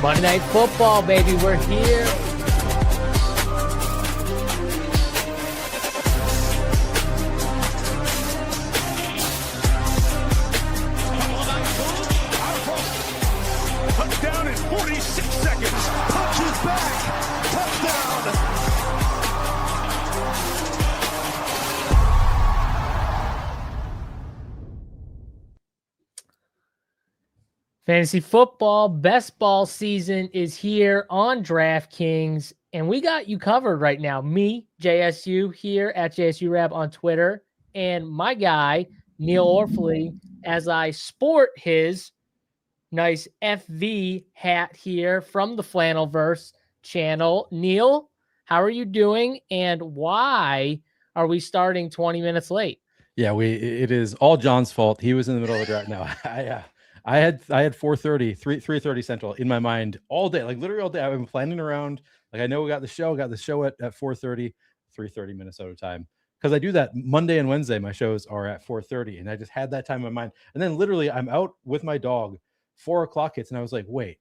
Monday Night Football, baby. We're here. Touchdown in 46 seconds. Punches back. Touchdown. Fantasy football best ball season is here on DraftKings, and we got you covered right now. Me, JSU, here at JSURab on Twitter, and my guy, Neil Orfield, as I sport his nice FV hat here from the Flannelverse channel. Neil, how are you doing, and why are we starting 20 minutes late? Yeah, it is all John's fault. He was in the middle of the draft. No, I had 4:30, 3:30 Central in my mind all day, like literally all day. I've been planning around. Like I know we got the show at 4:30, 3:30 Minnesota time. Because I do that Monday and Wednesday. My shows are at 4:30, and I just had that time in my mind. And then literally, I'm out with my dog. 4 o'clock hits, and I was like, "Wait,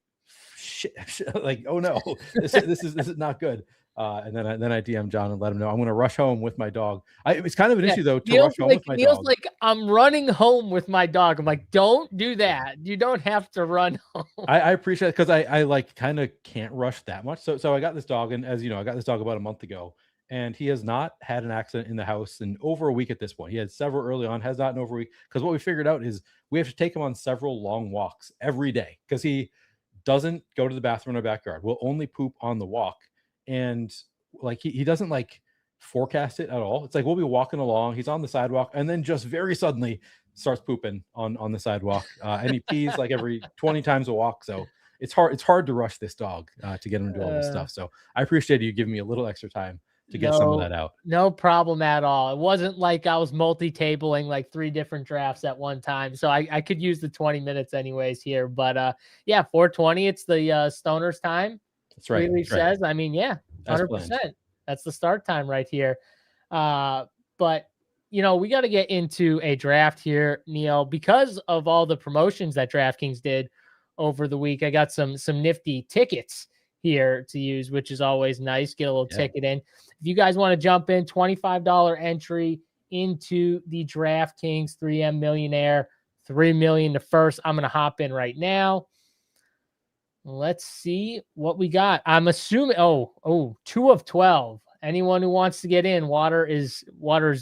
shit!" Like, oh no, this is not good. And then I DM John and let him know I'm going to rush home with my dog. It's kind of an issue though to rush home with my Neil's dog. like, I'm running home with my dog. I'm like, don't do that. You don't have to run home. I appreciate it because I like kind of can't rush that much. So I got this dog, and as you know, I got this dog about a month ago, and he has not had an accident in the house in over a week at this point. He had several early on, has not in over a week. Because what we figured out is we have to take him on several long walks every day because he doesn't go to the bathroom in our backyard. We'll only poop on the walk. And like he doesn't like forecast it at all. It's like we'll be walking along, he's on the sidewalk, and then just very suddenly starts pooping on the sidewalk. And he pees like every 20 times a walk. So it's hard to rush this dog to get him to do all this stuff. So I appreciate you giving me a little extra time to get some of that out. No problem at all. It wasn't like I was multi-tabling like 3 different drafts at one time. So I could use the 20 minutes anyways here. But yeah, 4:20, it's the Stoners time. That's right. Really says, I mean, yeah, 100%. That's the start time right here. But, you know, we got to get into a draft here, Neil, because of all the promotions that DraftKings did over the week. I got some nifty tickets here to use, which is always nice. Get a little ticket in. If you guys want to jump in, $25 entry into the DraftKings 3M Millionaire, $3 million to first. I'm going to hop in right now. Let's see what we got. I'm assuming, 2 of 12. Anyone who wants to get in, water is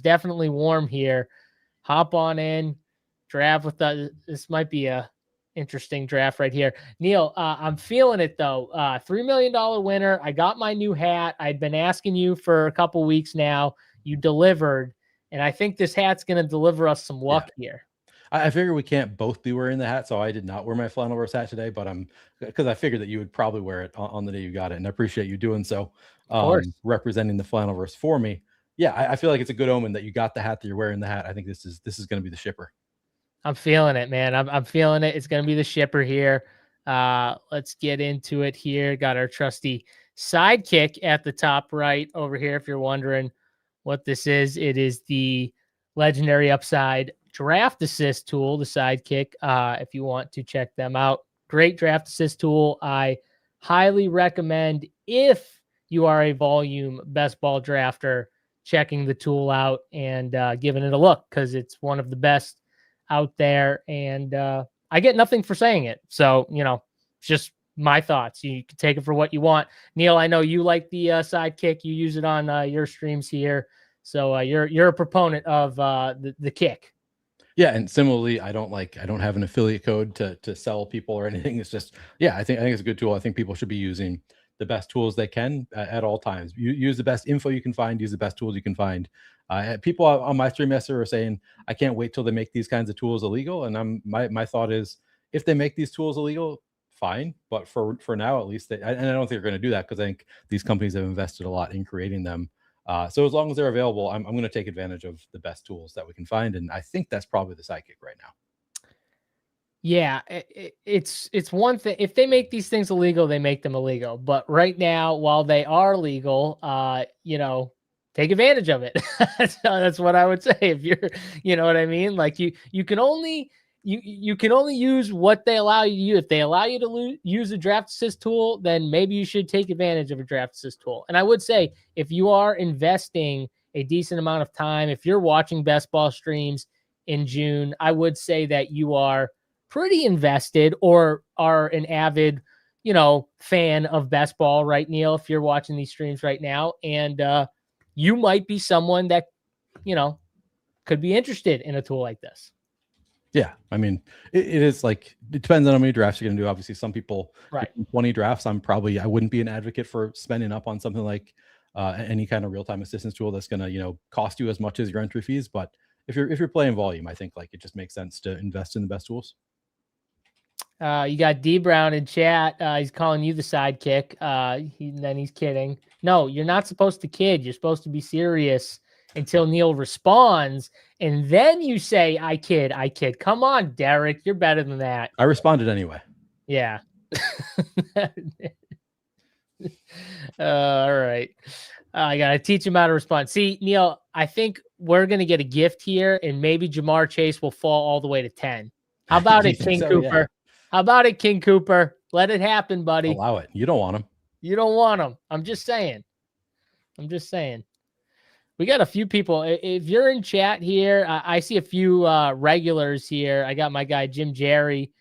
definitely warm here. Hop on in, draft with us. This might be a interesting draft right here. Neil, I'm feeling it though. $3 million winner. I got my new hat. I'd been asking you for a couple weeks now. You delivered, and I think this hat's going to deliver us some luck here. I figure we can't both be wearing the hat, so I did not wear my Flannelverse hat today, but because I figured that you would probably wear it on the day you got it, and I appreciate you doing so, representing the Flannelverse for me. Yeah, I feel like it's a good omen that you got the hat, that you're wearing the hat. I think this is going to be the shipper. I'm feeling it, man. I'm feeling it. It's going to be the shipper here. Let's get into it here. Got our trusty sidekick at the top right over here. If you're wondering what this is, it is the legendary upside draft assist tool, the sidekick. If you want to check them out, great draft assist tool. I highly recommend, if you are a volume best ball drafter, checking the tool out and giving it a look, because it's one of the best out there. And I get nothing for saying it. So, you know, it's just my thoughts. You can take it for what you want. Neil, I know you like the sidekick. You use it on your streams here. So you're a proponent of the kick. Yeah, and similarly, I don't have an affiliate code to sell people or anything. It's just, yeah, I think it's a good tool. I think people should be using the best tools they can at all times. You use the best info you can find, use the best tools you can find. People on my stream yesterday are saying, I can't wait till they make these kinds of tools illegal. And my thought is, if they make these tools illegal, fine. But for now, at least, and I don't think they're going to do that, because I think these companies have invested a lot in creating them. So as long as they're available, I'm going to take advantage of the best tools that we can find. And I think that's probably the sidekick right now. Yeah, it's one thing. If they make these things illegal, they make them illegal. But right now, while they are legal, you know, take advantage of it. That's what I would say. If you're, you know what I mean? Like you can only you can only use what they allow you to use. If they allow you to use a draft assist tool, then maybe you should take advantage of a draft assist tool. And I would say if you are investing a decent amount of time, if you're watching best ball streams in June, I would say that you are pretty invested or are an avid, fan of best ball, right, Neil? If you're watching these streams right now, and you might be someone that, could be interested in a tool like this. Yeah, I mean, it is like, it depends on how many drafts you're going to do. Obviously, some people, right, 20 drafts. I wouldn't be an advocate for spending up on something like any kind of real-time assistance tool that's going to, cost you as much as your entry fees. But if you're playing volume, I think like it just makes sense to invest in the best tools. You got D Brown in chat. He's calling you the sidekick. Then he's kidding. No, you're not supposed to kid. You're supposed to be serious until Neil responds, and then you say, I kid. Come on, Derek. You're better than that. I responded anyway. Yeah. All right. I got to teach him how to respond. See, Neil, I think we're going to get a gift here, and maybe Jamar Chase will fall all the way to 10. How about it, King Cooper? Yeah. How about it, King Cooper? Let it happen, buddy. Allow it. You don't want him. You don't want him. I'm just saying. We got a few people. If you're in chat here, I see a few regulars here. I got my guy Jim Jerry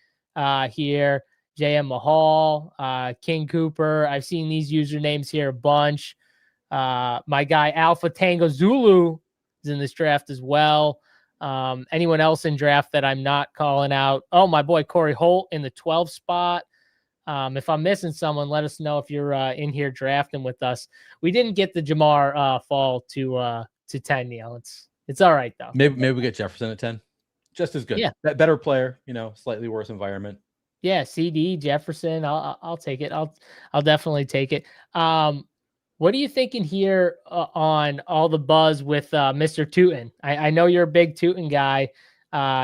here, JM Mahal, King Cooper. I've seen these usernames here a bunch. My guy Alpha Tango Zulu is in this draft as well. Anyone else in draft that I'm not calling out? Oh, my boy Corey Holt in the 12 spot. If I'm missing someone, let us know if you're in here drafting with us. We didn't get the Jamar fall to 10, Neil. It's all right though. Maybe we get Jefferson at 10. Just as good. Yeah. Better player, slightly worse environment. Yeah, CD Jefferson. I'll take it. I'll definitely take it. What are you thinking here on all the buzz with Mr. Tootin? I know you're a big Tootin guy.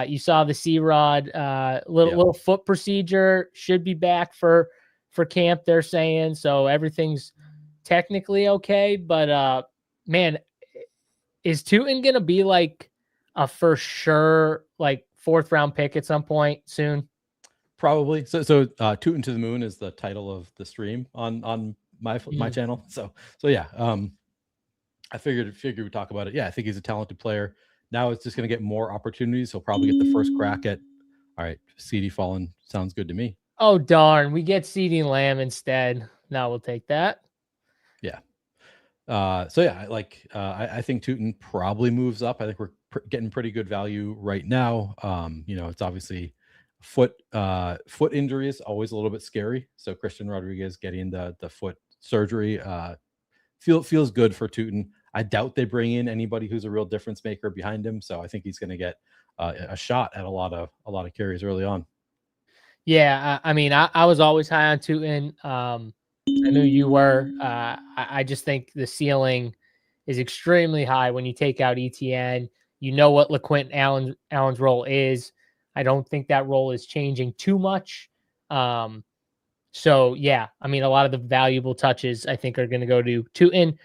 You saw the C-Rod little foot procedure, should be back for camp, they're saying. So everything's technically okay. But, man, is Tootin going to be like a for sure, like 4th round pick at some point soon? Probably. So Tootin to the Moon is the title of the stream on my channel. So yeah, I figured we'd talk about it. Yeah, I think he's a talented player. Now it's just going to get more opportunities. He'll probably get the first crack at. All right, CD Fallen sounds good to me. Oh darn, we get CD Lamb instead. Now we'll take that. Yeah. So yeah, I think Tootin probably moves up. I think we're getting pretty good value right now. It's obviously foot injury is always a little bit scary. So Christian Rodriguez getting the foot surgery feels good for Tootin. I doubt they bring in anybody who's a real difference maker behind him. So I think he's going to get a shot at a lot of carries early on. Yeah, I mean, I was always high on Tootin. I knew you were. I just think the ceiling is extremely high when you take out ETN. You know what LaQuint Allen's role is. I don't think that role is changing too much. So yeah, I mean, a lot of the valuable touches I think are going to go to Tootin.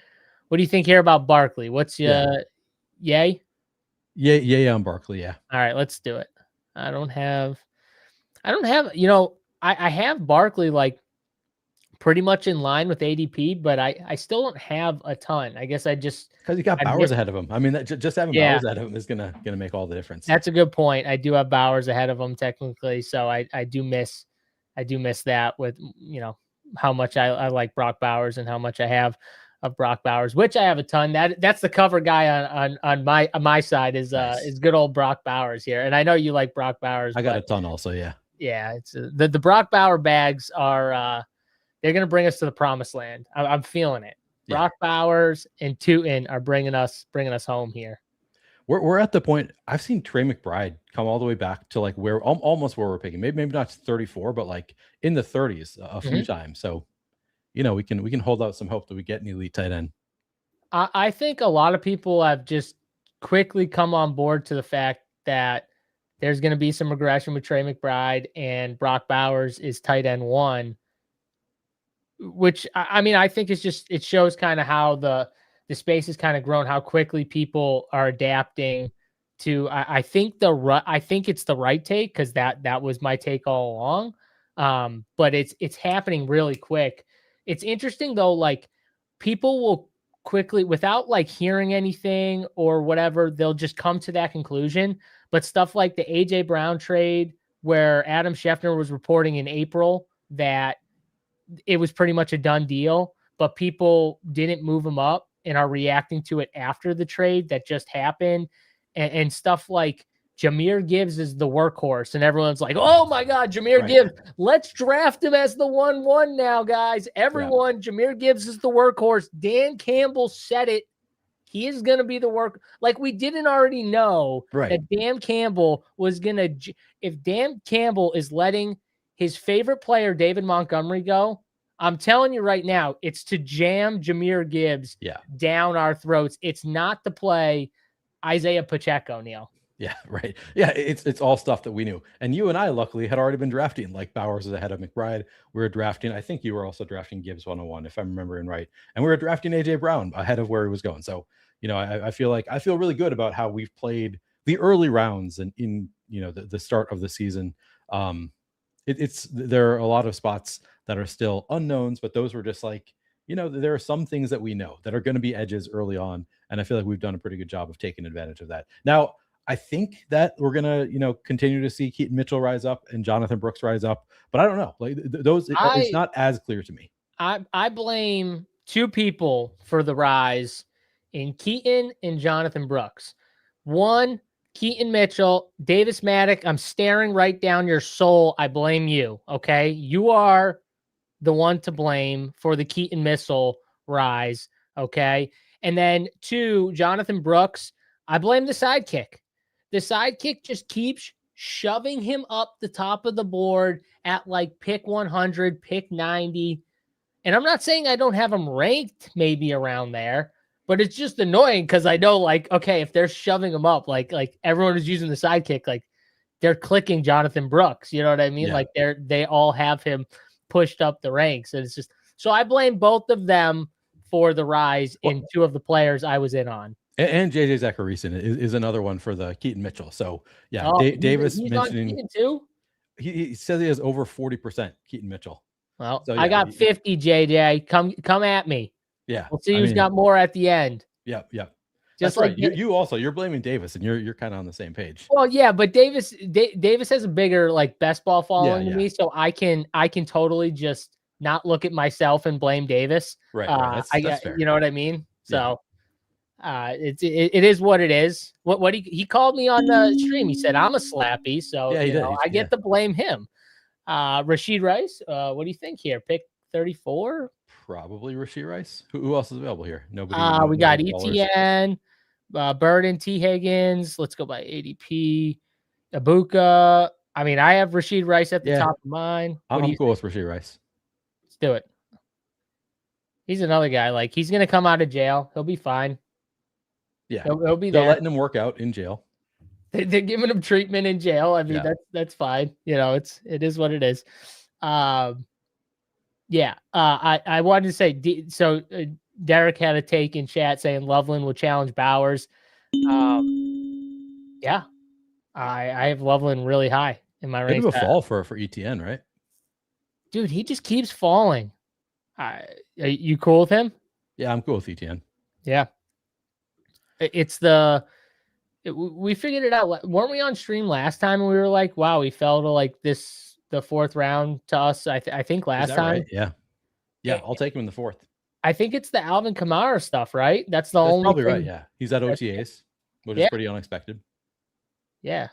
What do you think here about Barkley? What's your yay? Yeah, on Barkley. Yeah. All right, let's do it. I don't have. I have Barkley like pretty much in line with ADP, but I still don't have a ton. I guess because you got Bowers ahead of him. I mean, just having Bowers ahead of him is gonna make all the difference. That's a good point. I do have Bowers ahead of him technically, so I do miss that with how much I like Brock Bowers and how much I have of Brock Bowers, which I have a ton. That's the cover guy on my side is good old Brock Bowers here, and I know you like Brock Bowers. I got a ton also. Yeah. It's the Brock Bauer bags are they're gonna bring us to the promised land. I'm feeling it. Yeah. Brock Bowers and Tootin are bringing us home here. We're at the point. I've seen Trey McBride come all the way back to like almost where we're picking. Maybe not 34, but like in the 30s a few times. So we can hold out some hope that we get an elite tight end. I think a lot of people have just quickly come on board to the fact that there's going to be some regression with Trey McBride and Brock Bowers is tight end 1, which I mean, I think it shows kind of how the space has kind of grown, how quickly people are adapting I think it's the right take, because that was my take all along. But it's happening really quick. It's interesting though, like people will quickly, without like hearing anything or whatever, they'll just come to that conclusion. But stuff like the AJ Brown trade, where Adam Schefter was reporting in April that it was pretty much a done deal, but people didn't move him up and are reacting to it after the trade that just happened. And stuff like Jahmyr Gibbs is the workhorse, and everyone's like, oh my God, Jahmyr Gibbs, let's draft him as the 1-1 now, guys. Everyone, Jahmyr Gibbs is the workhorse. Dan Campbell said it. He is going to be the work. Like, we didn't already know that Dan Campbell was going to, if Dan Campbell is letting his favorite player, David Montgomery, go, I'm telling you right now, it's to jam Jahmyr Gibbs down our throats. It's not to play Isaiah Pacheco, Neil. Yeah, right. Yeah, it's all stuff that we knew. And you and I, luckily, had already been drafting. Like, Bowers is ahead of McBride. We were drafting, I think you were also drafting Gibbs 101, if I'm remembering right. And we were drafting AJ Brown ahead of where he was going. So, you know, I feel really good about how we've played the early rounds and in, you know, the start of the season. There are a lot of spots that are still unknowns, but those were just like, you know, there are some things that we know that are going to be edges early on. And I feel like we've done a pretty good job of taking advantage of that. Now, I think that we're going to, you know, continue to see Keaton Mitchell rise up and Jonathan Brooks rise up, but I don't know. Like it's not as clear to me. I blame two people for the rise in Keaton and Jonathan Brooks. One, Keaton Mitchell, Davis Maddock, I'm staring right down your soul. I blame you. Okay. You are the one to blame for the Keaton Mitchell rise. Okay. And then two, Jonathan Brooks, I blame the sidekick. The sidekick just keeps shoving him up the top of the board at like pick 100, pick 90. And I'm not saying I don't have him ranked maybe around there, but it's just annoying because I know, like, okay, if they're shoving him up, like everyone is using the sidekick, like they're clicking Jonathan Brooks. You know what I mean? Yeah. Like they all have him pushed up the ranks. And it's just, so I blame both of them for the rise in two of the players I was in on. And JJ Zacharyson is another one for the Keaton Mitchell. So yeah, Davis he's mentioning on too. He says he has over 40% Keaton Mitchell. Well, so, yeah, I got 50, JJ. Come at me. Yeah. We'll see who's got more at the end. Yeah. Just That's like right. You're blaming Davis, and you're kind of on the same page. Well, yeah, but Davis has a bigger like best ball following than me, so I can totally just not look at myself and blame Davis. Right. That's fair. You know what I mean? So it is what it is. What he called me on the stream. He said I'm a slappy, so I get to blame him. Rashid Rice, what do you think here? Pick 34? Probably Rashid Rice. Who else is available here? Nobody. We got ETN, Burden, T. Higgins. Let's go by ADP. Ibuka. I mean, I have Rashid Rice at the top of mine. I'm cool with Rashid Rice. Let's do it. He's another guy. Like, he's going to come out of jail. He'll be fine. Yeah. He'll be there. They're letting him work out in jail. They're giving him treatment in jail. I mean, that's fine. You know, it is what it is. I wanted to say, Derek had a take in chat saying Loveland will challenge Bowers. I have Loveland really high in my ranks. Bit of a fall for ETN, right? Dude, he just keeps falling. Are you cool with him? Yeah, I'm cool with ETN. Yeah. We figured it out. Weren't we on stream last time and we were like, wow, we fell to like the fourth round to us, I think last time. Right? Yeah, I'll take him in the fourth. I think it's the Alvin Kamara stuff, right? That's only probably thing. Right. Yeah, he's at OTAs, which is pretty unexpected. Yeah.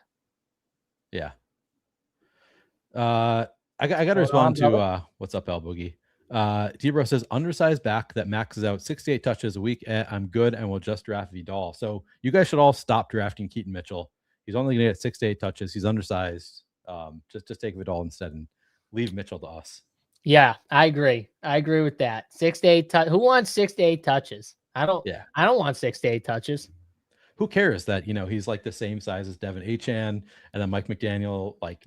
I got to respond to what's up, Al Boogie. Debro says undersized back that maxes out 68 touches a week. I'm good and will just draft Vidal. So you guys should all stop drafting Keaton Mitchell. He's only going to get 6 to 8 touches. He's undersized. Just take Vidal instead and leave Mitchell to us. Yeah, I agree. I agree with that. 6 to 8 touches. Who wants 6 to 8 touches? I don't want 6 to 8 touches. Who cares that, he's like the same size as Devin Achane, and then Mike McDaniel like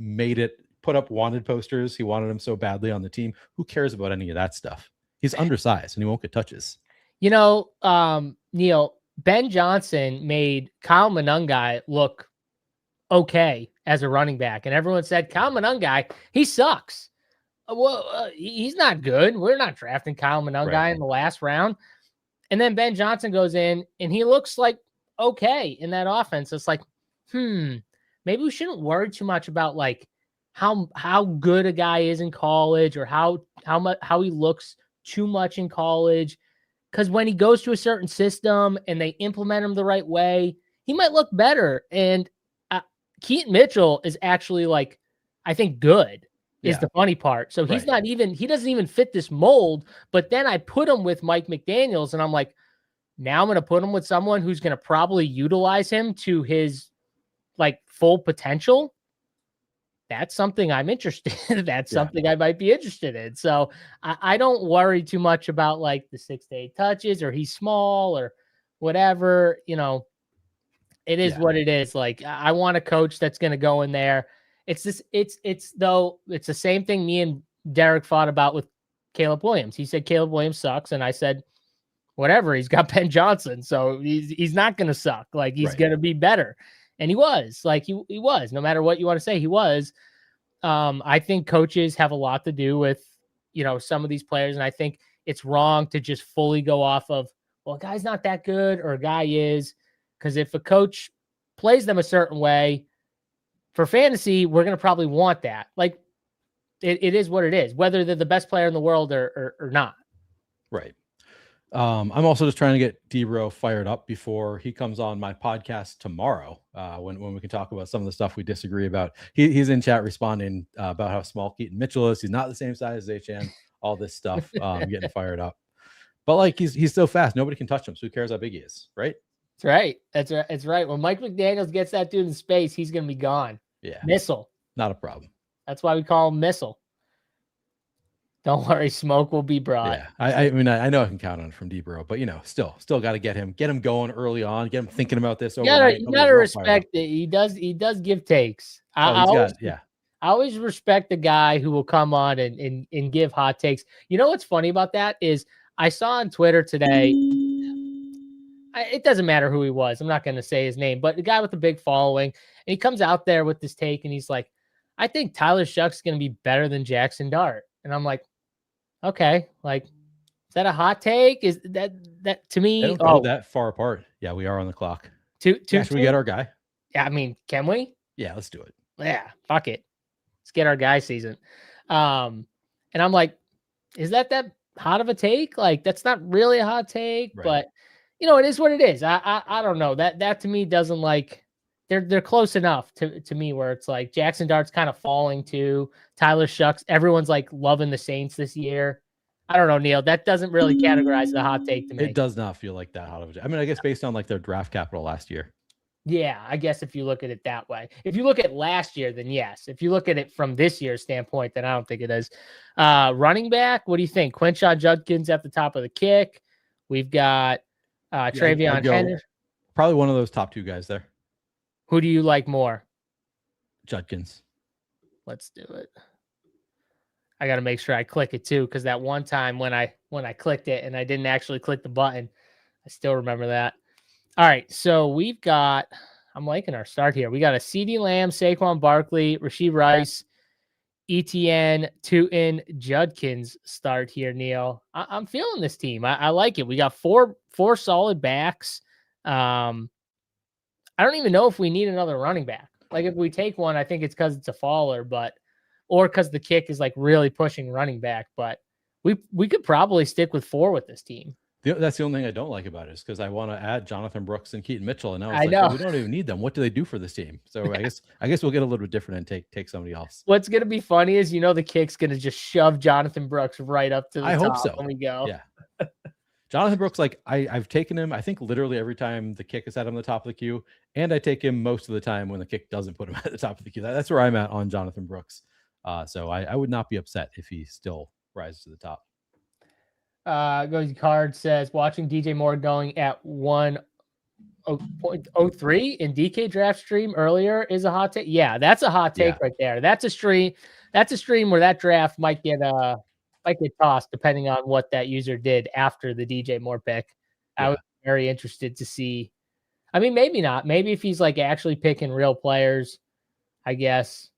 put up wanted posters. He wanted him so badly on the team. Who cares about any of that stuff? He's undersized and he won't get touches. Neil, Ben Johnson made Kyle Monangai look okay as a running back, and everyone said Kyle Monangai, he sucks. Well, he's not good. We're not drafting Kyle Monangai in the last round. And then Ben Johnson goes in and he looks like okay in that offense. It's like, maybe we shouldn't worry too much about like how good a guy is in college or how he looks too much in college. Because when he goes to a certain system and they implement him the right way, he might look better. And Keaton Mitchell is actually like, I think good is the funny part. So he's not even, he doesn't even fit this mold. But then I put him with Mike McDaniels and I'm like, now I'm going to put him with someone who's going to probably utilize him to his like full potential. That's something I'm interested in. That's something I might be interested in. So I don't worry too much about like the 6 to 8 touches or he's small or whatever, you know, it is what it is. Like I want a coach that's going to go in there. It's the same thing me and Derek fought about with Caleb Williams. He said Caleb Williams sucks. And I said, whatever, he's got Ben Johnson. So he's not going to suck. Like he's going to be better. And he was like, he was, no matter what you want to say, he was. I think coaches have a lot to do with, you know, some of these players. And I think it's wrong to just fully go off of, well, a guy's not that good or a guy is. Because if a coach plays them a certain way for fantasy, we're going to probably want that. Like it is what it is, whether they're the best player in the world or not. Right. I'm also just trying to get D-Bro fired up before he comes on my podcast tomorrow, when we can talk about some of the stuff we disagree about. He's in chat responding about how small Keaton Mitchell is. He's not the same size as HN, all this stuff, getting fired up. But like he's so fast, nobody can touch him. So who cares how big he is, right? That's right. That's right. It's right. When Mike McDaniels gets that dude in space, he's going to be gone. Yeah. Missile. Not a problem. That's why we call him Missile. Don't worry, smoke will be brought. Yeah, I mean, I know I can count on it from D-Bro, but you know, still got to get him going early on, get him thinking about this. You gotta respect it. He does give takes. I always respect the guy who will come on and give hot takes. You know what's funny about that is I saw on Twitter today. It doesn't matter who he was. I'm not going to say his name, but the guy with the big following, and he comes out there with this take, and he's like, "I think Tyler Shuck's going to be better than Jackson Dart," and I'm like, okay, like, is that a hot take? Is that to me? They don't go that far apart. Yeah, we are on the clock. Should we get our guy? Yeah, I mean, can we? Yeah, let's do it. Yeah, fuck it. Let's get our guy season. And I'm like, is that hot of a take? Like, that's not really a hot take, but you know, it is what it is. I don't know. That to me doesn't like they're close enough to me where it's like Jackson Dart's kind of falling to Tyler Shucks. Everyone's like loving the Saints this year. I don't know, Neil. That doesn't really categorize the hot take to me. It does not feel like that hot of a. I mean, I guess based on like their draft capital last year. Yeah, I guess if you look at it that way. If you look at last year, then yes. If you look at it from this year's standpoint, then I don't think it is. Running back, what do you think? Quinshon Judkins at the top of the kick. We've got Travion Henderson. Probably one of those top two guys there. Who do you like more? Judkins. Let's do it. I got to make sure I click it too, because that one time when I clicked it and I didn't actually click the button, I still remember that. All right, so we've got, I'm liking our start here. We got a CeeDee Lamb, Saquon Barkley, Rashee Rice, Etienne, Tootin, Judkins start here, Neil. I'm feeling this team. I like it. We got four solid backs. I don't even know if we need another running back. Like if we take one, I think it's because it's a faller, or because the kick is like really pushing running back. But we could probably stick with 4 with this team. That's the only thing I don't like about it is because I want to add Jonathan Brooks and Keaton Mitchell, and now it's know. We don't even need them. What do they do for this team? So I guess we'll get a little bit different and take somebody else. What's gonna be funny is the kick's gonna just shove Jonathan Brooks right up to the top. I hope so. When we go. Yeah. Jonathan Brooks, like I've taken him, I think literally every time the kick is at him the top of the queue, and I take him most of the time when the kick doesn't put him at the top of the queue. That's where I'm at on Jonathan Brooks. So I would not be upset if he still rises to the top. Goes Card says watching DJ Moore going at 1:03 in DK draft stream earlier is a hot take. Yeah, that's a hot take right there. That's a stream where that draft might get tossed depending on what that user did after the DJ Moore pick. Yeah. very interested to see. I mean, maybe not. Maybe if he's like actually picking real players, I guess.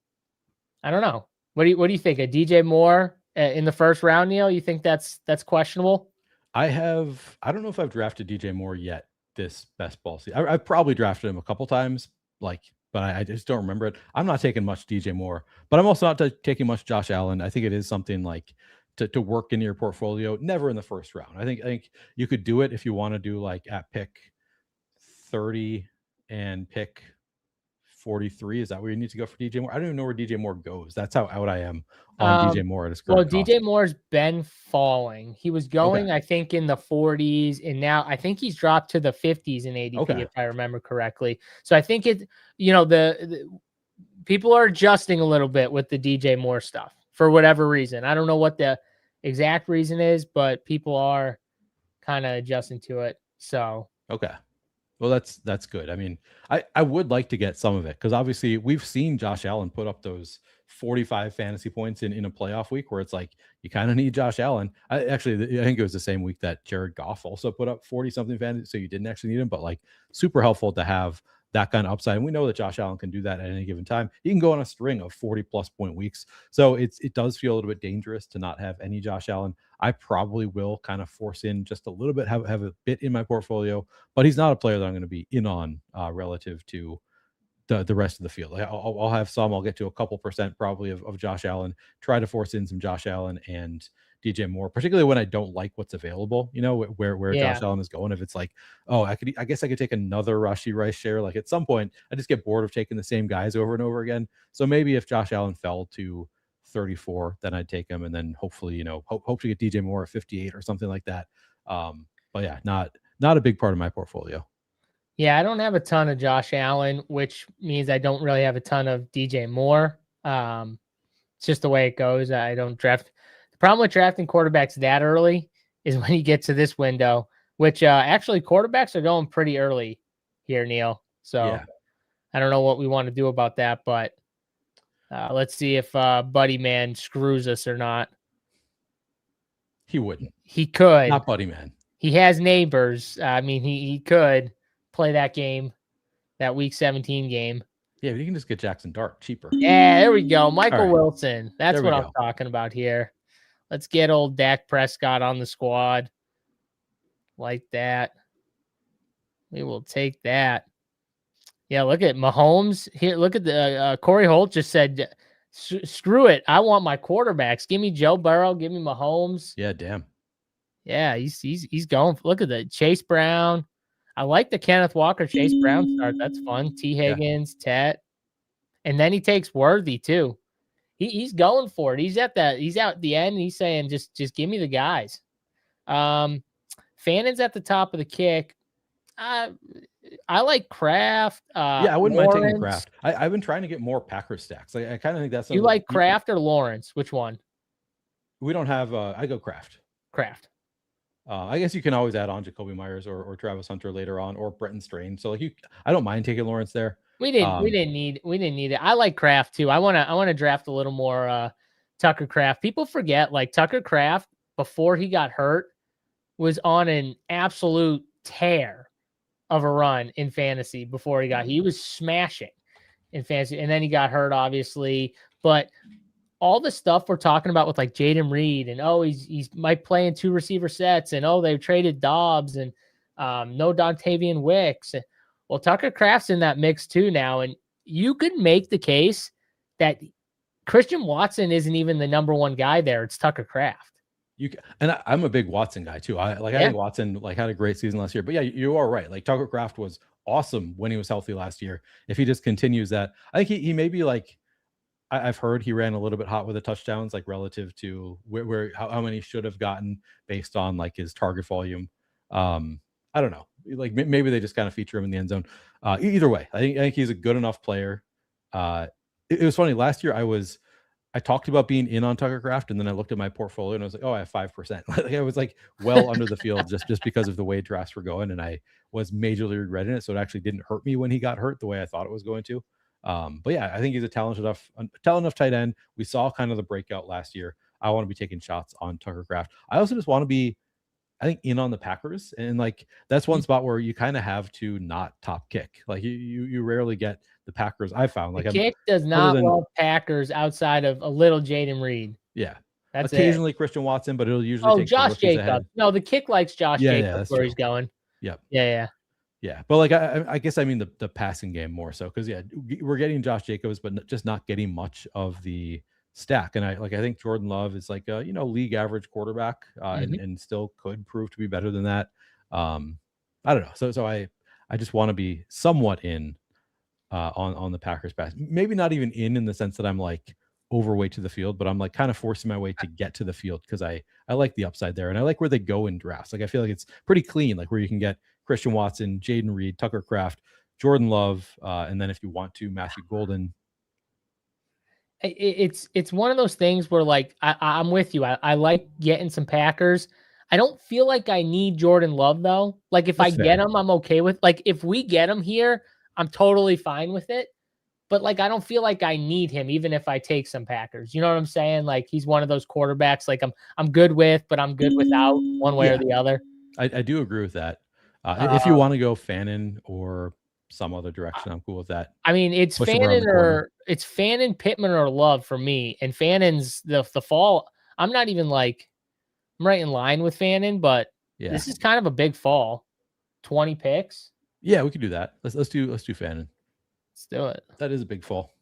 I don't know. What do you think? A DJ Moore in the first round, Neil? You think that's questionable? I don't know if I've drafted DJ Moore yet this best ball season. I've probably drafted him a couple times, but I just don't remember it. I'm not taking much DJ Moore, but I'm also not taking much Josh Allen. I think it is something like to work in your portfolio, never in the first round. I think you could do it if you want to do like at pick 30 and pick 43. Is that where you need to go for DJ Moore? I don't even know where DJ Moore goes. That's how out I am on DJ Moore at his current cost. DJ Moore's been falling. He was going, I think, in the 40s, and now I think he's dropped to the 50s in ADP, if I remember correctly. So I think the people are adjusting a little bit with the DJ Moore stuff for whatever reason. I don't know what the exact reason is, but people are kind of adjusting to it. So well, that's good. I mean, I would like to get some of it because obviously we've seen Josh Allen put up those 45 fantasy points in a playoff week where it's like you kind of need Josh Allen. I think it was the same week that Jared Goff also put up 40 something fantasy, so you didn't actually need him, but like super helpful to have that kind of upside. And we know that Josh Allen can do that at any given time. He can go on a string of 40+ point weeks. So it does feel a little bit dangerous to not have any Josh Allen. I probably will kind of force in just a little bit, have a bit in my portfolio, but he's not a player that I'm going to be in on relative to the rest of the field. I'll have some, I'll get to a couple percent probably of Josh Allen, try to force in some Josh Allen and DJ Moore, particularly when I don't like what's available, where Josh Allen is going. If it's like, I guess I could take another Rashee Rice share. Like at some point I just get bored of taking the same guys over and over again. So maybe if Josh Allen fell to 34, then I'd take him. And then hopefully, hope to get DJ Moore at 58 or something like that. But yeah, not a big part of my portfolio. Yeah, I don't have a ton of Josh Allen, which means I don't really have a ton of DJ Moore. It's just the way it goes. I don't draft. The problem with drafting quarterbacks that early is when you get to this window, which actually quarterbacks are going pretty early here, Neil. So I don't know what we want to do about that, but let's see if Buddy Man screws us or not. He wouldn't. He could. Not Buddy Man. He has neighbors. I mean, he could play that game, that week 17 game. Yeah, but you can just get Jackson Dart cheaper. Yeah, there we go. Michael Wilson. That's what I'm talking about here. Let's get old Dak Prescott on the squad. Like that. We will take that. Yeah, look at Mahomes. Here, look at the Corey Holt just said, screw it. I want my quarterbacks. Give me Joe Burrow. Give me Mahomes. Yeah, damn. Yeah, he's going. Look at the Chase Brown. I like the Kenneth Walker Chase Brown start. That's fun. T. Higgins, Tet. And then he takes Worthy too. He's going for it. He's out at the end. He's saying, just give me the guys. Fannon's at the top of the kick. I like Kraft. I wouldn't mind taking Kraft. I've been trying to get more Packers stacks. I kind of think that's you like Kraft or Lawrence? Which one? We don't have. I go Kraft. Kraft. I guess you can always add on Jacoby Myers or Travis Hunter later on, or Brenton Strain. So I don't mind taking Lawrence there. We didn't need it. I like Kraft too. I want to draft a little more Tucker Kraft. People forget like Tucker Kraft before he got hurt was on an absolute tear of a run in fantasy before he was smashing in fantasy, and then he got hurt obviously. But all the stuff we're talking about with like Jaden Reed and he's might play in 2 receiver sets and they've traded Dobbs and no Dontavian Wicks. Well, Tucker Kraft's in that mix too now, and you could make the case that Christian Watson isn't even the number 1 guy there. It's Tucker Kraft. I'm a big Watson guy too. I think Watson had a great season last year. But yeah, you are right. Like Tucker Kraft was awesome when he was healthy last year. If he just continues that, I think he may be like. I've heard he ran a little bit hot with the touchdowns, like relative to how many should have gotten based on like his target volume. I don't know. Like maybe they just kind of feature him in the end zone. Either way, I think he's a good enough player. It was funny last year. I talked about being in on Tucker Kraft, and then I looked at my portfolio and I was like, I have 5%. Like I was like well under the field just because of the way drafts were going, and I was majorly regretting it. So it actually didn't hurt me when he got hurt the way I thought it was going to. But yeah, I think he's a talented enough tight end. We saw kind of the breakout last year. I want to be taking shots on Tucker Kraft. I also just want to be I think, in on the Packers, and like that's one spot where you kind of have to not top kick. Like you rarely get the Packers. I found like The kick does not love Packers outside of a little Jaden Reed. Yeah. That's Occasionally it. Christian Watson, but it'll usually Oh, take the Josh rookies Jacobs. ahead. No, the kick likes Josh Jacobs that's where true. he's going. Yep. Yeah. But like I guess I mean the passing game more so, because we're getting Josh Jacobs, but just not getting much of the stack. And I think Jordan Love is like a league average quarterback, and still could prove to be better than that. I don't know. So I just want to be somewhat in on the Packers pass. Maybe not even in the sense that I'm like overweight to the field, but I'm like kind of forcing my way to get to the field because I like the upside there, and I like where they go in drafts. Like I feel like it's pretty clean, like where you can get Christian Watson, Jaden Reed, Tucker Kraft, Jordan Love, and then if you want to, Matthew Golden. It's one of those things where like I'm with you. I like getting some Packers. I don't feel like I need Jordan Love though. Like if That's I fair. get him, I'm okay with. Like if we get him here, I'm totally fine with it. But like I don't feel like I need him even if I take some Packers. You know what I'm saying? Like he's one of those quarterbacks like I'm good with, but I'm good without one way or the other. I do agree with that. If you want to go Fannin or some other direction, I'm cool with that. I mean, it's Fannin, Pittman, or Love for me. And Fannin's the fall. I'm not even like I'm right in line with Fannin, but this is kind of a big fall. 20 picks. Yeah, we could do that. Let's do Fannin. Let's do it. That is a big fall.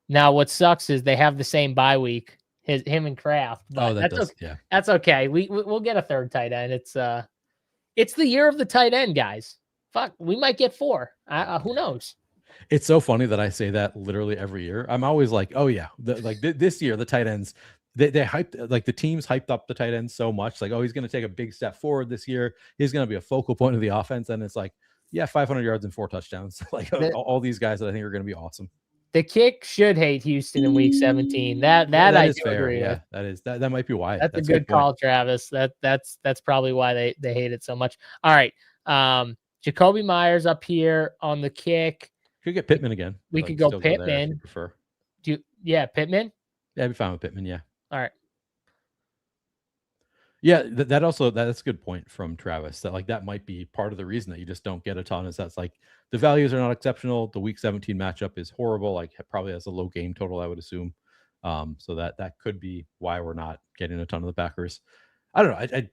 Now, what sucks is they have the same bye week. Him and Kraft. But that's okay. We'll get a third tight end. It's the year of the tight end, guys. Fuck, we might get 4. Who knows? It's so funny that I say that literally every year. I'm always like, oh yeah, this year the tight ends, they hyped, like the teams hyped up the tight ends so much, like, oh, he's going to take a big step forward this year. He's going to be a focal point of the offense, and it's like, yeah, 500 yards and 4 touchdowns. Like all these guys that I think are going to be awesome. The kick should hate Houston in week 17. That I do agree with. That might be why. That's a good call, Travis. That's probably why they hate it so much. All right. Jacoby Myers up here on the kick. Could get Pittman again. We could go Pittman. Prefer. Pittman? Yeah, I'd be fine with Pittman, yeah. All right. Yeah, that's a good point from Travis, that like that might be part of the reason that you just don't get a ton, is that's like the values are not exceptional. The week 17 matchup is horrible. Like probably has a low game total, I would assume. So that could be why we're not getting a ton of the Packers. I don't know.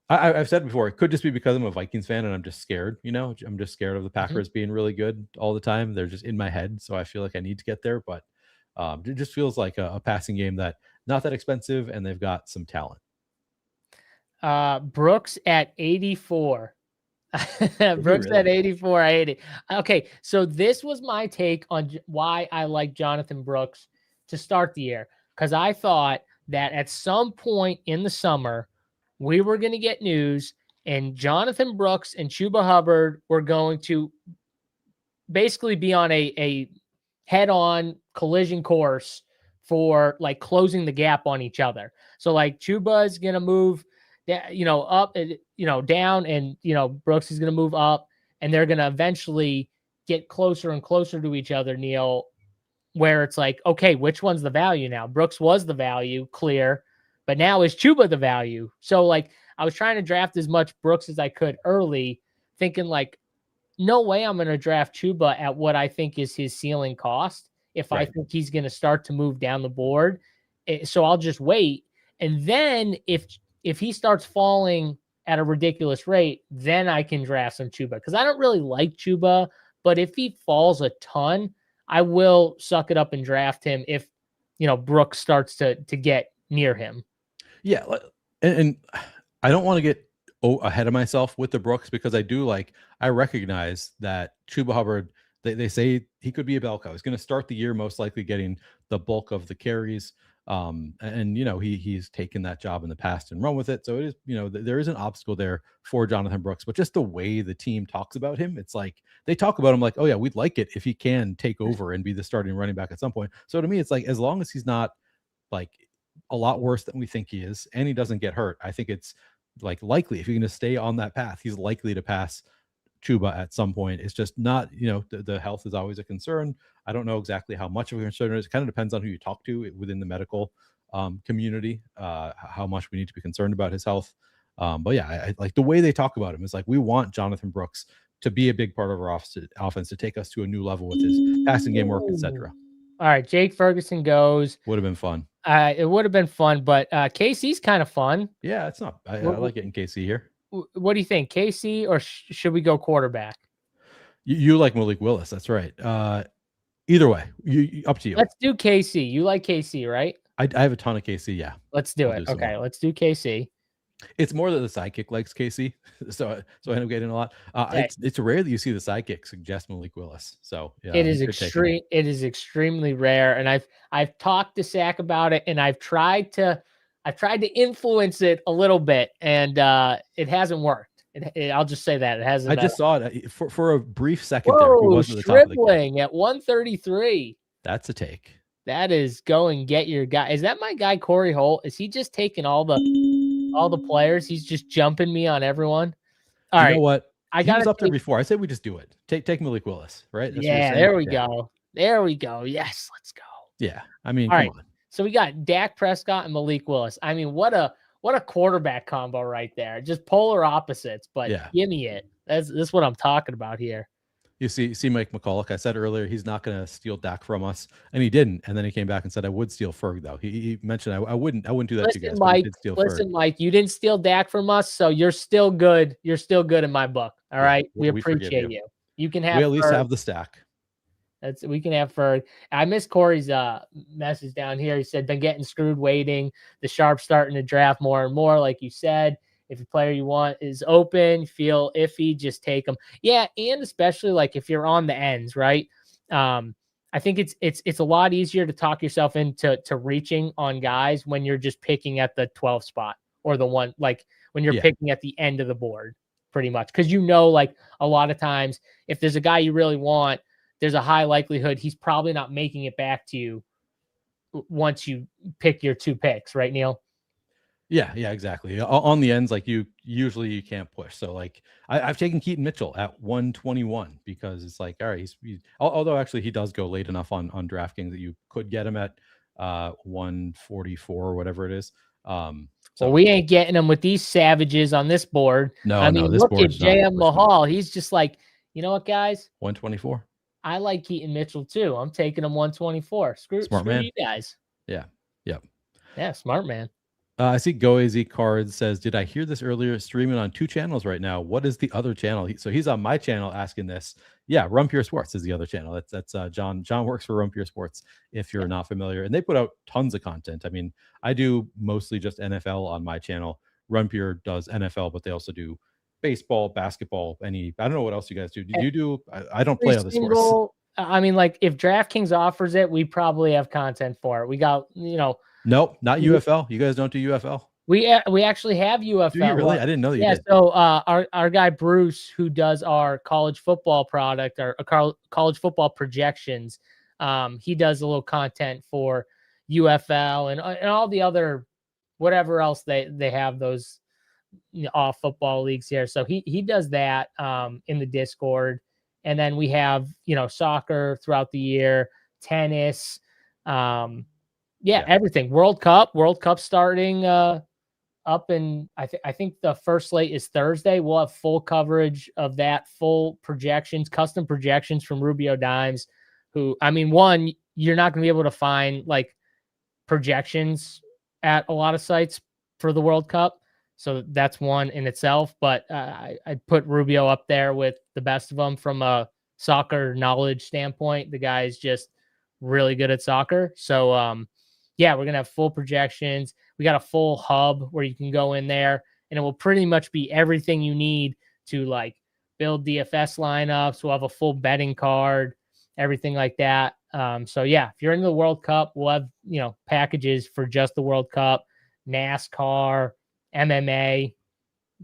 I've said before, it could just be because I'm a Vikings fan and I'm just scared. I'm just scared of the Packers being really good all the time. They're just in my head, so I feel like I need to get there. But it just feels like a passing game that not that expensive, and they've got some talent. Brooks at 84. Brooks at 84. I hate it. Okay, so this was my take on why I like Jonathan Brooks to start the year, because I thought that at some point in the summer we were going to get news and Jonathan Brooks and Chuba Hubbard were going to basically be on a head-on collision course for like closing the gap on each other. So like Chuba is going to move up, down, and, Brooks is going to move up, and they're going to eventually get closer and closer to each other, Neil, where it's like, okay, which one's the value now? Brooks was the value, clear, but now is Chuba the value? So like, I was trying to draft as much Brooks as I could early, thinking like, no way I'm going to draft Chuba at what I think is his ceiling cost if I think he's going to start to move down the board. So I'll just wait. And then if he starts falling at a ridiculous rate, then I can draft some Chuba, because I don't really like Chuba, but if he falls a ton, I will suck it up and draft him if, Brooks starts to get near him. Yeah. And I don't want to get ahead of myself with the Brooks, because I recognize that Chuba Hubbard, they say he could be a bell cow. He's going to start the year most likely getting the bulk of the carries. He's taken that job in the past and run with it. So it is, there is an obstacle there for Jonathan Brooks, but just the way the team talks about him, it's like they talk about him like, oh yeah, we'd like it if he can take over and be the starting running back at some point. So to me, it's like, as long as he's not like a lot worse than we think he is, and he doesn't get hurt, I think it's like likely, if you're going to stay on that path, he's likely to pass Chuba at some point. It's just not, the health is always a concern. I don't know exactly how much of a concern it is. It kind of depends on who you talk to within the medical community, how much we need to be concerned about his health. But yeah, I like the way they talk about him is like, we want Jonathan Brooks to be a big part of our offense to take us to a new level with his passing game work, etc. All right, Jake Ferguson goes. Would have been fun. It would have been fun, but KC's kind of fun. Yeah, it's not. I like getting KC here. What do you think, KC, or should we go quarterback? You like Malik Willis, that's right. Either way, up to you. Let's do KC. You like KC, right? I have a ton of KC. Yeah, let's do it. Okay, let's do KC. It's more that the sidekick likes KC, so I end up getting a lot. It's rare that you see the sidekick suggest Malik Willis. So yeah, it is extreme. It is extremely rare, and I've talked to Sack about it, and I've tried to influence it a little bit, and it hasn't worked. I'll just say that it hasn't. I just saw it for a brief second. Whoa, there, he wasn't the top of the game. At 133. That's a take. That is going get your guy. Is that my guy Corey Holt? Is he just taking all the players? He's just jumping me on everyone. All right. You know what? He was up there before. I said we just do it. Take Malik Willis, right? That's there we go. There we go. Yes, let's go. Yeah. I mean, all come right. on. So we got Dak Prescott and Malik Willis. I mean, what a quarterback combo right there. Just polar opposites, but give me it. This is what I'm talking about here. You see Mike McCulloch. I said earlier he's not going to steal Dak from us, and he didn't. And then he came back and said I would steal Ferg though. He mentioned I wouldn't do that to you guys. Mike, listen, Mike, you didn't steal Dak from us, so you're still good. You're still good in my book. All right, we appreciate you. You can have. We at least have the stack. We can have Ferg. I missed Corey's message down here. He said, been getting screwed waiting. The sharps starting to draft more and more, like you said. If a player you want is open, feel iffy, just take them. Yeah, and especially like if you're on the ends, right? I think it's a lot easier to talk yourself into reaching on guys when you're just picking at the 12 spot or the one, like when you're picking at the end of the board, pretty much. Because like a lot of times, if there's a guy you really want, there's a high likelihood he's probably not making it back to you once you pick your 2 picks, right, Neil? Yeah, exactly. On the ends, like you can't push. So like I've taken Keaton Mitchell at 121 because it's like, all right, he's although actually he does go late enough on DraftKings that you could get him at 144 or whatever it is. So we ain't getting him with these savages on this board. No, I mean, look at JM Mahal. He's just like, you know what, guys? 124. I like Keaton Mitchell too. I'm taking him 124. Screw you guys. Yeah. Yep. Yeah, smart man. I see GoAZ Cards says, did I hear this earlier? Streaming on 2 channels right now. What is the other channel? So he's on my channel asking this. Yeah, Run Pure Sports is the other channel. That's John. John works for Run Pure Sports, if you're not familiar. And they put out tons of content. I mean, I do mostly just NFL on my channel. Run Pure does NFL, but they also do baseball, basketball, I don't know what else you guys do. Do you do? I don't play other sports. I mean, like if DraftKings offers it, we probably have content for it. We got, Nope, not UFL. You guys don't do UFL? We actually have UFL. Do you really? I didn't know that you did. So our guy Bruce, who does our college football product, our college football projections, he does a little content for UFL and all the other whatever else they have those off football leagues here. So he does that in the Discord, and then we have soccer throughout the year, tennis. Everything. World Cup starting up in I think the first slate is Thursday. We'll have full coverage of that, full projections, custom projections from Rubio Dimes, who, I mean, one, you're not going to be able to find like projections at a lot of sites for the World Cup. So that's one in itself, but I put Rubio up there with the best of them from a soccer knowledge standpoint. The guy is just really good at soccer. So, we're going to have full projections. We got a full hub where you can go in there and it will pretty much be everything you need to like build DFS lineups. We'll have a full betting card, everything like that. If you're into the World Cup, we'll have, packages for just the World Cup, NASCAR, MMA,